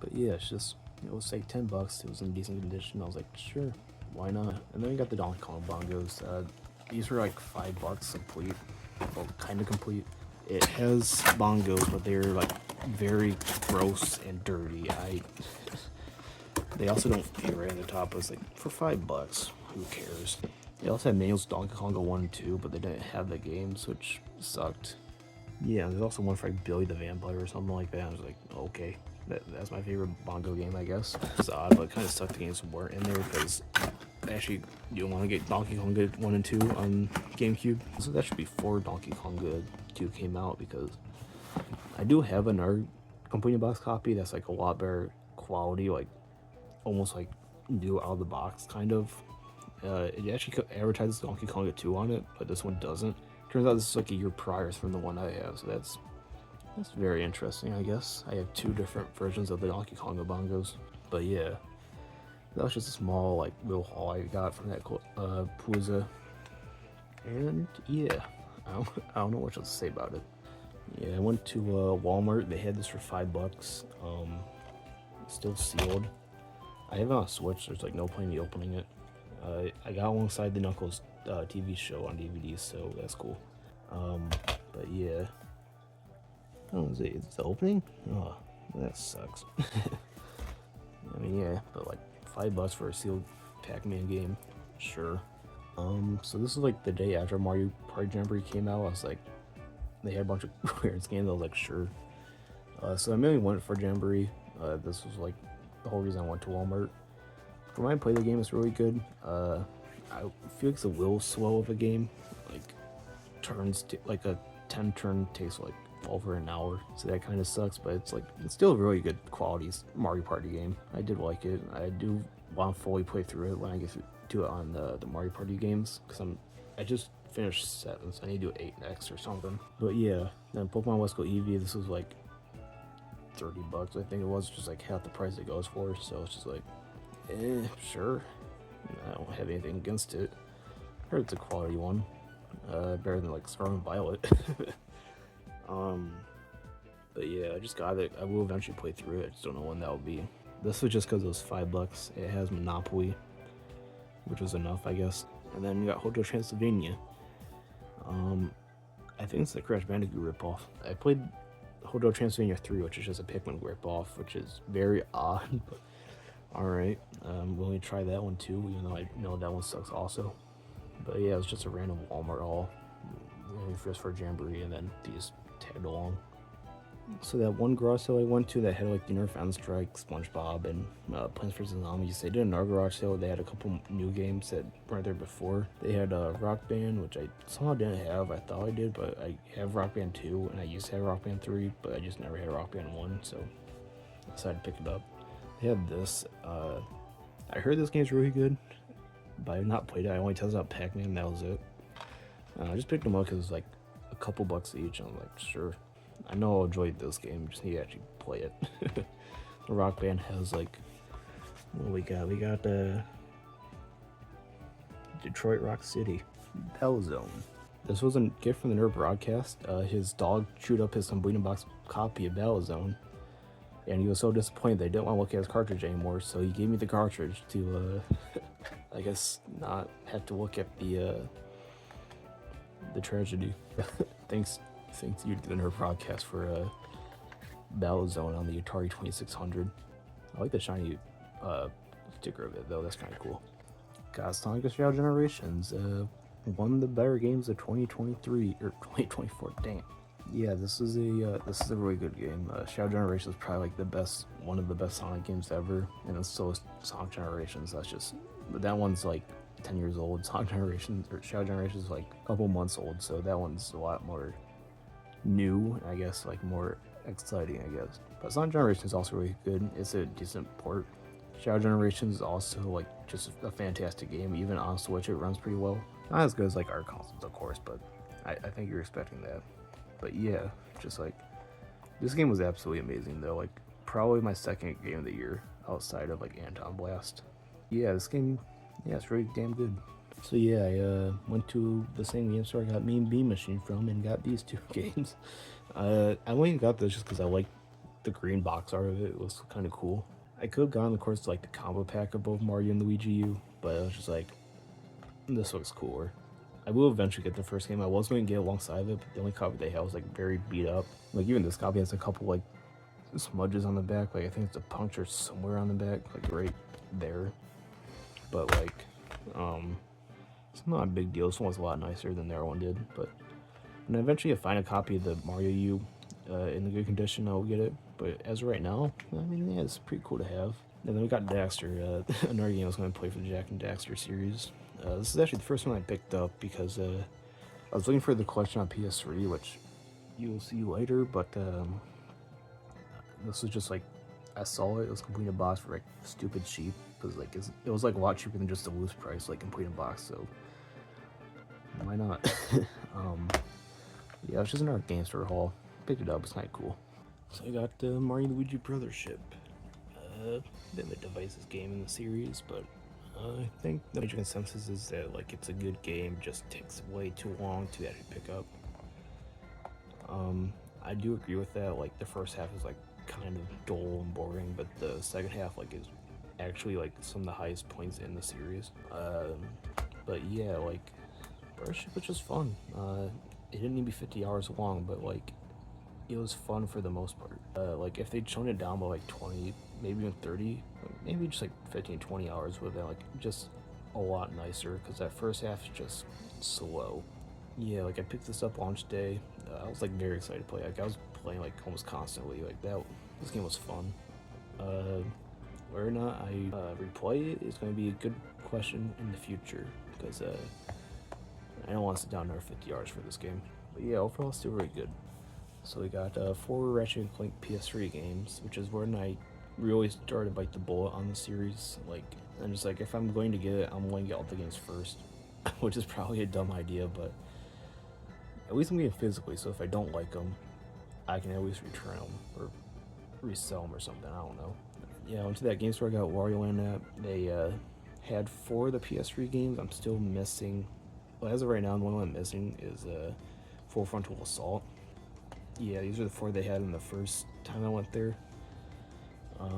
But yeah, it's just, it was like $10. It was in decent condition. I was like, sure, why not? And then we got the Donkey Kong bongos. These were like $5 complete, well, kind of complete. It has bongos, but they're like very gross and dirty. They also don't fit right on the top. It was like for $5. Who cares? They also had manuals Donkey Kong 1 and 2, but they didn't have the games, which sucked. Yeah, there's also one for like Billy the Vampire or something like that. I was like, okay, that's my favorite bongo game, I guess. It's odd, but it kind of sucked the games weren't in there because actually you want to get Donkey Kong 1 and 2 on GameCube. So that should be before Donkey Kong 2 came out, because I do have another complete box copy that's like a lot better quality, like almost like new out of the box kind of. It actually advertises Donkey Kong 2 on it, but this one doesn't. Turns out this is like a year prior from the one I have, so that's very interesting, I guess. I have 2 different versions of the Donkey Kong bongos. But yeah, that was just a small like little haul I got from that Palooza. And yeah, I don't know what else to say about it. Yeah, I went to Walmart. They had this for $5. Still sealed. I have it on Switch. There's like no point in me opening it. I got alongside the Knuckles TV show on DVD, so that's cool. But yeah. Oh, is it the opening? Oh, that sucks. I mean, yeah, but like $5 for a sealed Pac-Man game, sure. So this is like the day after Mario Party Jamboree came out. I was like, they had a bunch of weird games. I was like, sure. So I mainly went for Jamboree. This was like the whole reason I went to Walmart. For when I play the game, it's really good. I feel like it's a little slow of a game. Like turns like a 10 turn takes like over an hour, so that kind of sucks. But it's still a really good quality Mario Party game. I did like it. I do want to fully play through it when I get to it on the Mario Party games, because I just finished 7, so I need to do 8 next or something. But yeah, then Pokemon Let's Go Eevee, this was like $30, I think it was, just like half the price it goes for. So it's just like, sure. I don't have anything against it. I heard it's a quality one. Better than like Scarlet and Violet. But yeah, I just got it. I will eventually play through it. I just don't know when that will be. This was just because it was $5. It has Monopoly, which was enough, I guess. And then you got Hotel Transylvania. I think it's the Crash Bandicoot ripoff. I played Hotel Transylvania 3, which is just a Pikmin ripoff, which is very odd, but alright. We'll only try that one too, even though I know that one sucks also. But yeah, it was just a random Walmart haul. First for Jamboree, and then these tagged along. So that one garage sale I went to that had like the Nerf on Strike, SpongeBob, and Plants vs. Zombies, they did another garage sale. They had a couple new games that weren't there before. They had Rock Band, which I somehow didn't have. I thought I did, but I have Rock Band 2, and I used to have Rock Band 3, but I just never had Rock Band 1, so I decided to pick it up. They had this. I heard this game's really good, but I have not played it. I only tested out Pac-Man, that was it. I just picked them up because it was like a couple bucks each, and I'm like, sure. I know I'll enjoy this game, just need to actually play it. The Rock Band has like, what do we got? We got Detroit Rock City, Bellzone. This was a gift from the Nerd Broadcast. His dog chewed up his Bleeding Box copy of Bellzone, and he was so disappointed they didn't want to look at his cartridge anymore, so he gave me the cartridge to, I guess, not have to look at the tragedy. Thanks you to the Nerd Broadcast for Bellzone on the Atari 2600. I like the shiny sticker of it though, that's kind of cool. Got Sonic the Shadow Generations, one of the better games of 2023 or 2024. Dang. Yeah, this is a really good game. Shadow Generations is probably like one of the best Sonic games ever, and it's so Sonic Generations. That one's like 10 years old. Sonic Generations or Shadow Generations is like a couple months old, so that one's a lot more new, I guess, like more exciting, I guess. But Sonic Generations is also really good. It's a decent port. Shadow Generations is also like just a fantastic game. Even on Switch, it runs pretty well. Not as good as like our consoles, of course, but I think you're expecting that. But yeah, just like this game was absolutely amazing though. Like probably my second game of the year outside of like Anton Blast. Yeah, this game, yeah, it's really damn good. So yeah, I went to the same game store I got Mean Bean Machine from and got these 2 games. I only got this just because I liked the green box art of it. It was kind of cool. I could have gone, of course, to like the combo pack of both Mario and Luigi U, but it was just like, this looks cooler. I will eventually get the first game. I was going to get alongside of it, but the only copy they had was like very beat up. Like even this copy has a couple like smudges on the back. Like I think it's a puncture somewhere on the back, like right there. But like, it's not a big deal. This one was a lot nicer than the other one did. But when I eventually find a copy of the Mario U in the good condition, I'll get it. But as of right now, I mean, yeah, it's pretty cool to have. And then we got Daxter, another game I was going to play for the Jak and Daxter series. This is actually the first one I picked up because I was looking for the collection on PS3, which you'll see later, but this was just like, I saw it was complete in box for like stupid cheap, because like it was like a lot cheaper than just a loose price, like complete in box, so why not? Yeah, it's just in our game store haul. Picked it up, it's kind of cool. So I got the Mario and Luigi Brothership. Been the devices game in the series, but I think the major consensus is that like it's a good game, just takes way too long to actually pick up. I do agree with that. Like the first half is like kind of dull and boring, but the second half like is actually like some of the highest points in the series. But yeah, like Brothership was just fun. It didn't need to be 50 hours long, but like it was fun for the most part. Like if they'd shown it down by like 20, maybe even 30, maybe just like 15, 20 hours would have been like just a lot nicer, because that first half is just slow. Yeah, like I picked this up launch day. I was like very excited to play. Like I was playing like almost constantly. Like this game was fun. Whether or not I replay it is going to be a good question in the future, because I don't want to sit down there 50 hours for this game. But yeah, overall it's still really good. So we got 4 Ratchet and Clank PS3 games, which is when I really started to bite the bullet on the series. Like, I'm just like, if I'm going to get it, I'm going to get all the games first, which is probably a dumb idea, but at least I'm getting physically, so if I don't like them, I can at least return them or resell them or something. I don't know. Yeah, I went to that game store, I got Wario Land app. They had 4 of the PS3 games. I'm still missing. Well, as of right now, the one I'm missing is Full Frontal Assault. Yeah, these are the 4 they had in the first time I went there. I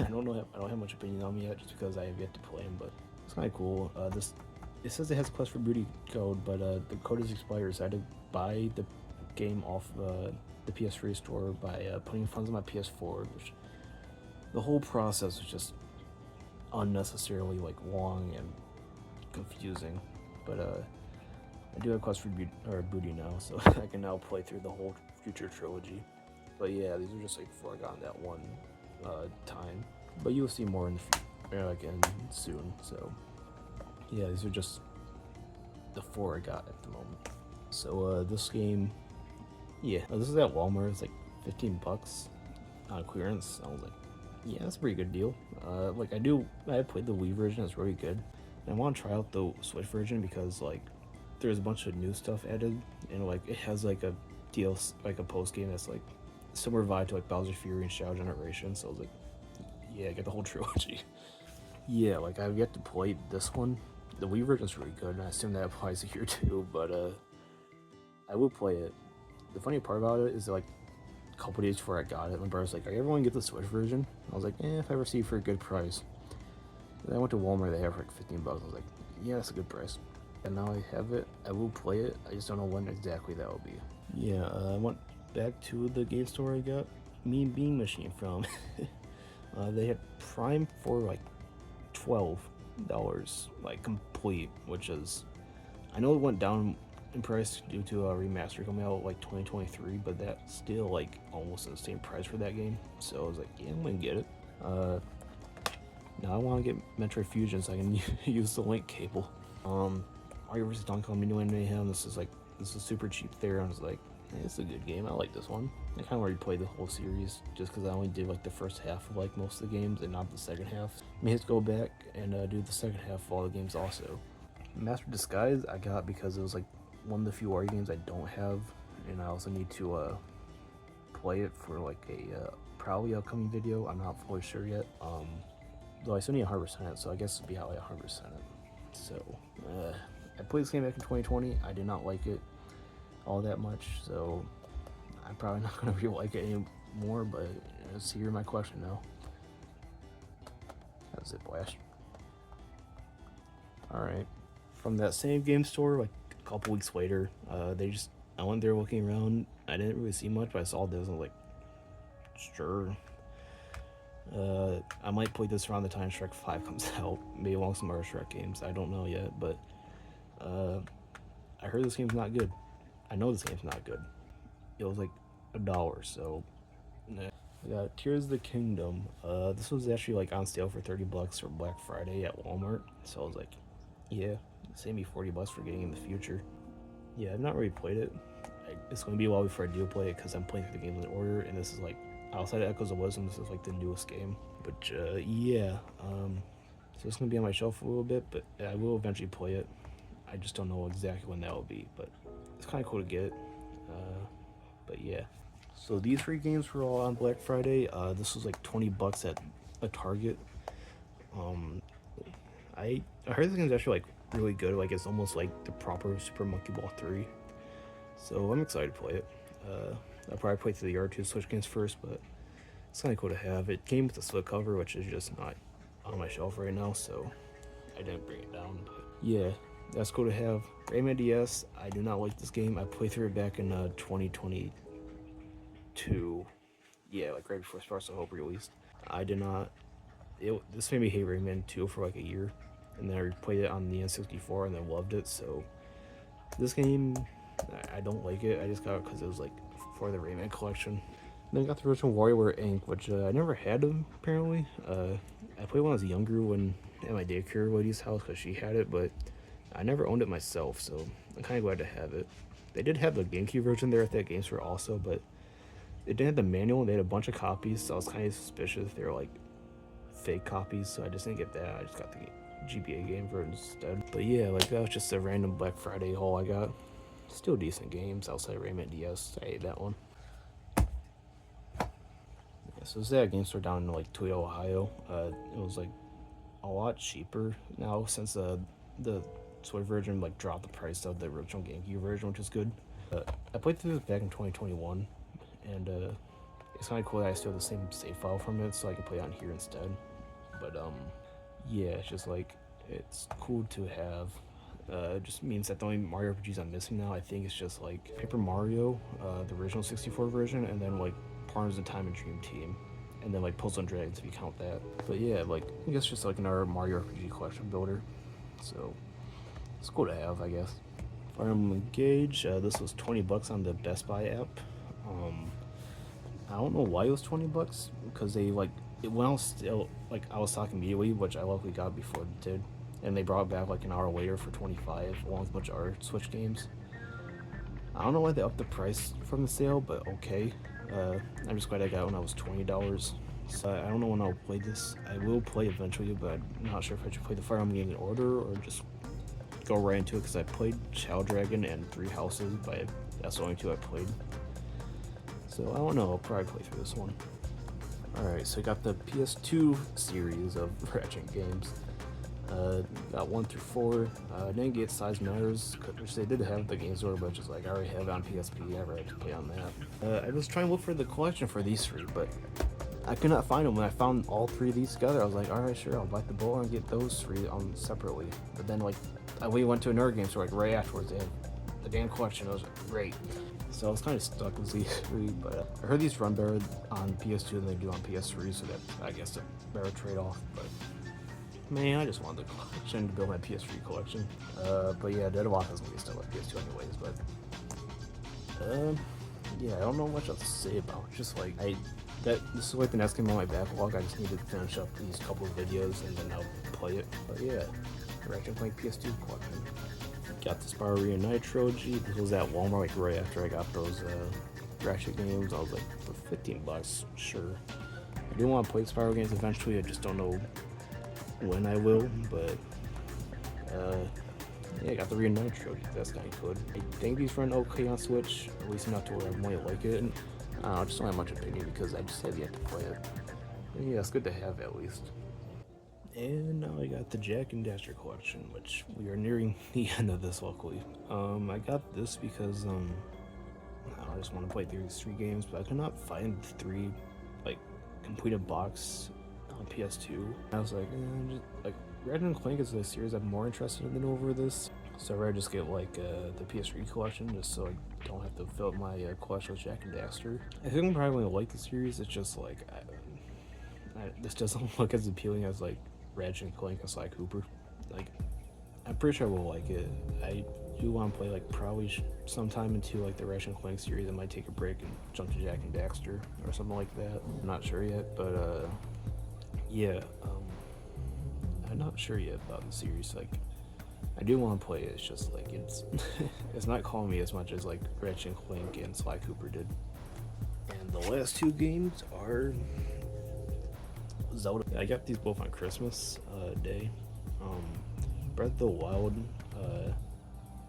don't know. I don't have much opinion on them yet, just because I have yet to play them. But it's kind of cool. It says it has a Quest for Booty code, but the code is expired, so I had to buy the game off the PS3 store by putting funds on my PS4. Which the whole process was just unnecessarily like long and confusing. But I do have Quest for Booty now, so I can now play through the whole future trilogy. But yeah, these are just like 4 I got in that one time. But you'll see more in soon. So yeah, these are just the 4 I got at the moment. So this game, yeah, this is at Walmart. It's like $15 on clearance. I was like, yeah, that's a pretty good deal. Like I played the Wii version. It's really good. And I want to try out the Switch version because like there's a bunch of new stuff added, and like it has like a DLC, like a post game that's like similar vibe to like Bowser's Fury and Shadow Generation. So I was like, yeah, get the whole trilogy. Yeah, like I've yet to play this one. The Wii version is really good, and I assume that applies here too. But I will play it. The funny part about it is that, like a couple days before I got it, my brother's like, "Are you ever going to get the Switch version?" I was like, if I ever see it for a good price." And then I went to Walmart. They have for like $15. I was like, "Yeah, that's a good price." And now I have it. I will play it. I just don't know when exactly that will be. Yeah, I went back to the game store I got Mean Bean Machine from. They had Prime for like $12, like complete, which is, I know it went down in price due to a remaster coming out like 2023, but that's still like almost the same price for that game. So I was like, yeah, I'm gonna get it. Now I want to get Metroid Fusion so I can use the link cable. Mario vs. Donkey Kong Midway Mayhem. This is super cheap there. I was like, hey, it's a good game. I like this one. I kind of already played the whole series just because I only did like the first half of like most of the games and not the second half. May have to go back and do the second half of all the games also. Master Disguise I got because it was like one of the few Mario games I don't have, and I also need to play it for like a probably upcoming video. I'm not fully sure yet. Though I still need 100% it, so I guess it'll be how I 100% it. So I played this game back in 2020. I did not like it all that much, so I'm probably not going to really like it anymore, but let's hear my question now. Zip Blast. Alright. From that same game store, like a couple weeks later, I went there looking around. I didn't really see much, but I saw this and I was like, sure. I might play this around the time Shrek 5 comes out, maybe along some other Shrek games. I don't know yet, but I heard this game's not good. I know this game's not good. It was like $1, so nah. I got Tears of the Kingdom. This was actually like on sale for $30 for Black Friday at Walmart, so I was like, yeah, save me $40 for getting in the future. Yeah, I've not really played it. It's going to be a while before I do play it because I'm playing through the games in order, and this is like, outside of Echoes of Wisdom, this is like the newest game. But yeah, so it's going to be on my shelf for a little bit, but I will eventually play it. I just don't know exactly when that will be, but it's kind of cool to get. But yeah. So these 3 games were all on Black Friday. This was like $20 at a Target. I heard this game's actually like really good. Like it's almost like the proper Super Monkey Ball 3. So I'm excited to play it. I'll probably play through the R2 Switch games first, but it's kind of cool to have. It came with a slip cover, which is just not on my shelf right now, so I didn't bring it down. But yeah, that's cool to have. Rayman DS, I do not like this game. I played through it back in 2022. Yeah, like right before Sparks of Hope released. I did not. This made me hate Rayman 2 for like a year, and then I replayed it on the N64 and then loved it. So this game, I don't like it. I just got it because it was like for the Rayman collection. Then I got the original WarioWare Inc., which I never had them apparently. I played when I was younger when at my daycare lady's house because she had it, but I never owned it myself, so I'm kind of glad to have it. They did have the GameCube version there at that game store also, but they didn't have the manual. They had a bunch of copies, so I was kind of suspicious they were like fake copies, so I just didn't get that. I just got the GBA game version instead. But yeah, like that was just a random Black Friday haul I got. Still decent games outside Rayman DS. I ate that one. Yeah, so it's at a game store down in like Toledo, Ohio. It was like a lot cheaper now since the Switch version like dropped the price of the original GameCube version, which is good. I played through it back in 2021, and it's kind of cool that I still have the same save file from it, so I can play it on here instead. But yeah, it's just like it's cool to have. It just means that the only Mario RPGs I'm missing now, I think, is just like Paper Mario, the original 64 version, and then like Partners in Time and Dream Team, and then like Puzzle and Dragons if you count that. But yeah, like I guess just like another Mario RPG collection builder. So it's cool to have, I guess. Fire Emblem Engage, this was $20 on the Best Buy app. I don't know why it was $20 because they like it went out still like I was talking immediately, which I luckily got before it did, and they brought it back like an hour later for $25 along with a bunch of other Switch games. I don't know why they upped the price from the sale, but okay. I'm just glad I got it when I was $20. So I don't know when I'll play this. I will play eventually, but I'm not sure if I should play the Fire Emblem game in order or just go right into it because I played Child Dragon and Three Houses, but that's the only 2 I played. So I don't know, I'll probably play through this one. Alright, so I got the PS2 series of Ratchet games. Got 1 through 4. Didn't get Size Matters, which they did have the games order, but just like I already have it on PSP, I already had to play on that. I was trying to look for the collection for these 3, but I could not find them. When I found all 3 of these together, I was like, alright, sure, I'll bite the bullet and get those 3 separately. But then like we went to another game store like right afterwards. They had the damn collection. I was like, great. So I was kind of stuck with these 3, but I heard these run better on PS2 than they do on PS3, so that I guess a better trade-off. But man, I just wanted the collection to build my PS3 collection. But yeah, Dead of Walk is gonna be stuff like PS2 anyways. But yeah, I don't know much else to say about it. Just like this is like the next game on my backlog. I just need to finish up these couple of videos and then I'll play it. But yeah, Ratchet & Clank PS2 collection. Got the Spyro Reunite trilogy. This was at Walmart like right after I got those Ratchet games. I was like, for $15, sure. I do want to play the Spyro games eventually. I just don't know when I will. But yeah, I got the Reunite trilogy. That's kind of good. I think these run okay on Switch, at least enough to where I might like it. And I just don't have much opinion because I just have yet to play it. But yeah, it's good to have at least. And now I got the Jak and Daxter collection, which we are nearing the end of this luckily. I got this because I just want to play through these 3 games, but I could not find 3 like completed box on PS2. I was like, just, like Ratchet and Clank is a series I'm more interested in than over this. So I'd rather just get like the PS3 collection, just so I don't have to fill up my collection with Jak and Daxter. I think I'm probably gonna like the series. It's just like this doesn't look as appealing as like Ratchet and Clank and Sly Cooper. Like, I'm pretty sure I will like it. I do want to play like probably sometime into like the Ratchet and Clank series. I might take a break and jump to Jak and Daxter or something like that. I'm not sure yet, but yeah, I'm not sure yet about the series. Like, I do want to play it. It's just like it's it's not calling me as much as like Ratchet and Clank and Sly Cooper did. And the last two games are Zelda. I got these both on Christmas Day. Breath of the Wild.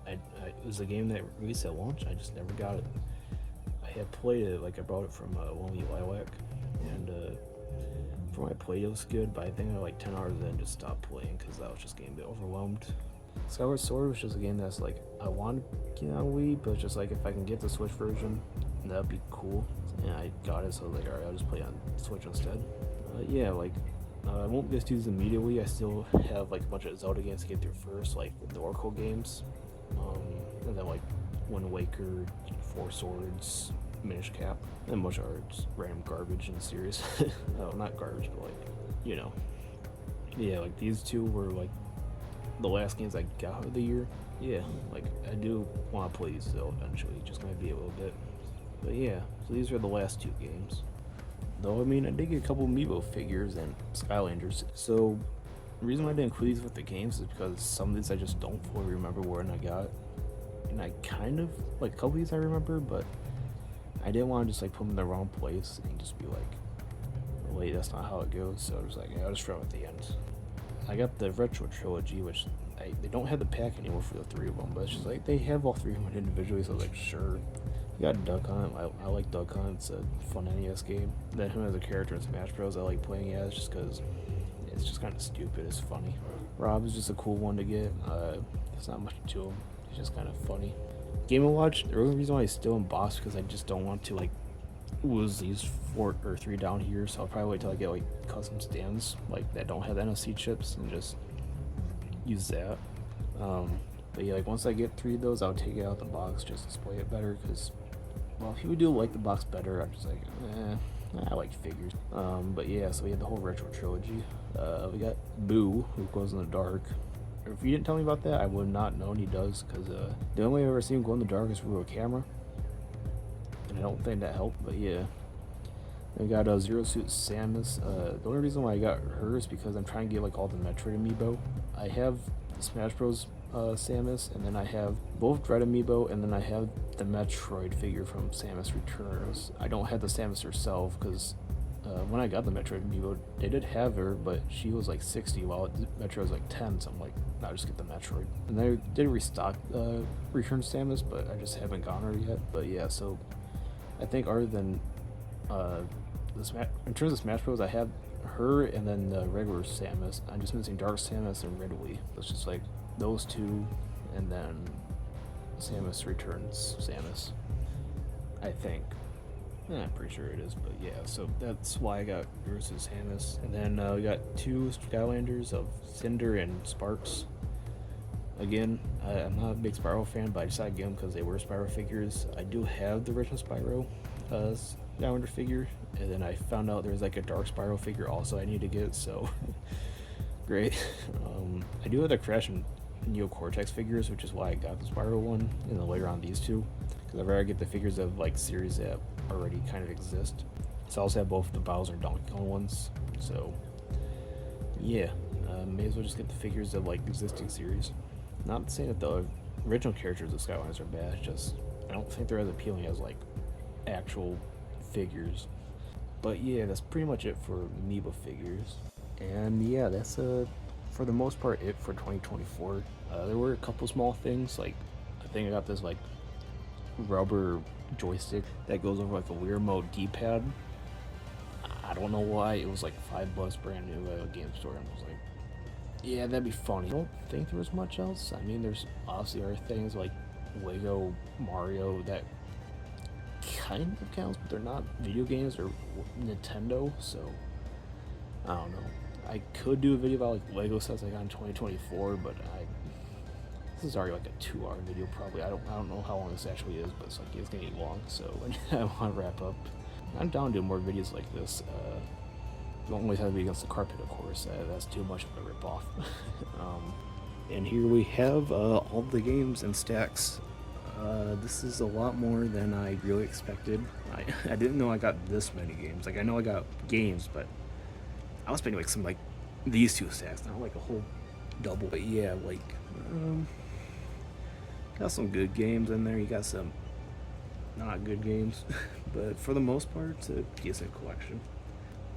It was a game that released at launch. I just never got it. I had played it, like I brought it from Lonely Lilac, and from when I played it was good, but I think I like 10 hours in just stopped playing because I was just getting a bit overwhelmed. Skyward Sword was just a game that's like I want to get on Wii, but just like if I can get the Switch version, that'd be cool. And I got it, so I was like, alright, I'll just play on Switch instead. Yeah, like I won't just use immediately. I still have like a bunch of Zelda games to get through first, like the Oracle games, and then like Wind Waker, Four Swords, Minish Cap, and a bunch of just random garbage in the series. Oh, not garbage, but like, you know. Yeah, like these two were like the last games I got of the year. Yeah, like I do want to play these still eventually, just gonna be a little bit. But yeah, so these are the last two games. Though, I mean, I did get a couple Amiibo figures and Skylanders. So, the reason why I didn't include these with the games is because some of these I just don't fully remember where I got. And I kind of, like, a couple of these I remember, but I didn't want to just, like, put them in the wrong place and just be like, wait, that's not how it goes. So I was like, yeah, I'll just throw them at the end. I got the Retro Trilogy, which they don't have the pack anymore for the three of them, but it's just like, they have all three of them individually, so I was like, sure. You got Duck Hunt. I like Duck Hunt. It's a fun NES game. Then him as a character in Smash Bros. I like playing as just because it's just kind of stupid. It's funny. Rob is just a cool one to get. There's not much to him. He's just kind of funny. Game & Watch. The only reason why he's still in box because I just don't want to like lose these 4 or 3 down here. So I'll probably wait till I get like custom stands like that don't have NFC chips and just use that. But yeah, like once I get 3 of those, I'll take it out of the box just to display it better because. Well, people do like the box better. I'm just like, I like figures. But yeah, so we had the whole Retro Trilogy. We got Boo, who glows in the dark. If you didn't tell me about that, I would not known he does, because the only way I've ever seen him glow in the dark is through a camera. And I don't think that helped, but yeah. Then we got Zero Suit Samus. The only reason why I got her is because I'm trying to get like all the Metroid amiibo. I have the Smash Bros. Samus, and then I have both Dread amiibo, and then I have the Metroid figure from Samus Returns. I don't have the Samus herself because when I got the Metroid amiibo, they did have her, but she was like 60 while Metroid was like 10, so I'm like, I'll just get the Metroid. And they did restock Return Samus, but I just haven't gotten her yet. But yeah, so I think other than in terms of Smash Bros, I have her and then the regular Samus. I'm just missing Dark Samus and Ridley. It's just like those two, and then Samus Returns Samus, I think. I'm pretty sure it is, but yeah, so that's why I got versus Samus. And then we got 2 Skylanders of Cinder and Sparks. Again, I'm not a big Spyro fan, but I decided to get them because they were Spyro figures. I do have the original Spyro Skylander figure, and then I found out there's like a Dark Spyro figure also I need to get, so great. I do have the Crash and Neo Cortex figures, which is why I got the Spyro one, and then later on these two, because I'd rather get the figures of like series that already kind of exist. So I also have both the Bowser and Donkey Kong ones, so yeah, may as well just get the figures of like existing series. Not saying that the original characters of Skylanders are bad, it's just I don't think they're as appealing as like actual figures. But yeah, that's pretty much it for Amiibo figures. And yeah, that's for the most part it for 2024. There were a couple small things, like I think I got this like rubber joystick that goes over like a weird mode D-pad. I don't know why, it was like $5 brand new at a game store, and I was like, yeah, that'd be funny. I don't think there was much else. I mean, there's obviously other things like Lego Mario that kind of counts, but they're not video games or Nintendo, so I don't know. I could do a video about like Lego sets I got in 2024, but this is already like a 2-hour video probably. I don't know how long this actually is, but it's like it's getting long, so I want to wrap up. I'm down to do more videos like this. It won't always have to be against the carpet, of course. That's too much of a ripoff. And here we have all the games and stacks. This is a lot more than I really expected. I didn't know I got this many games. Like, I know I got games, but I was expecting like some like these 2 stacks, not like a whole double. But yeah, like got some good games in there. You got some not good games, but for the most part, it's a decent collection.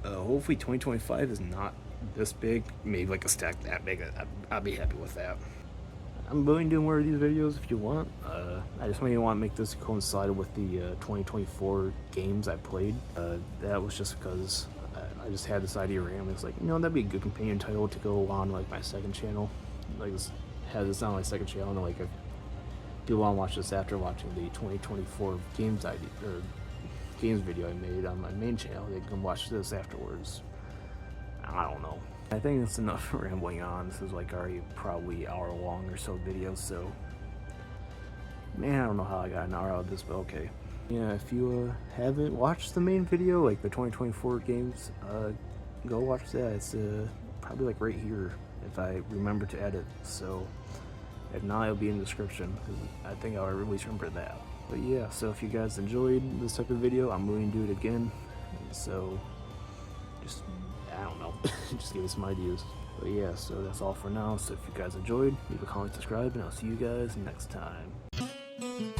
Hopefully 2025 is not this big. Maybe like a stack that big. I'd be happy with that. I'm willing to do more of these videos if you want. I just really want to make this coincide with the 2024 games I played. That was just because I just had this idea randomly. It's like, you know, that'd be a good companion title to go on like my second channel. Like, have this on my second channel, and like if people want to watch this after watching the 2024 games video I made on my main channel, they can watch this afterwards. I don't know. I think it's enough rambling on. This is like already probably hour long or so video, so man, I don't know how I got an hour out of this, but okay. Yeah, if you haven't watched the main video, like the 2024 games, go watch that. It's probably like right here if I remember to edit. So if not, it'll be in the description, because I think I'll at least remember that. But yeah, so if you guys enjoyed this type of video, I'm willing to do it again. So just, I don't know, just give me some ideas. But yeah, so that's all for now. So if you guys enjoyed, leave a comment, subscribe, and I'll see you guys next time.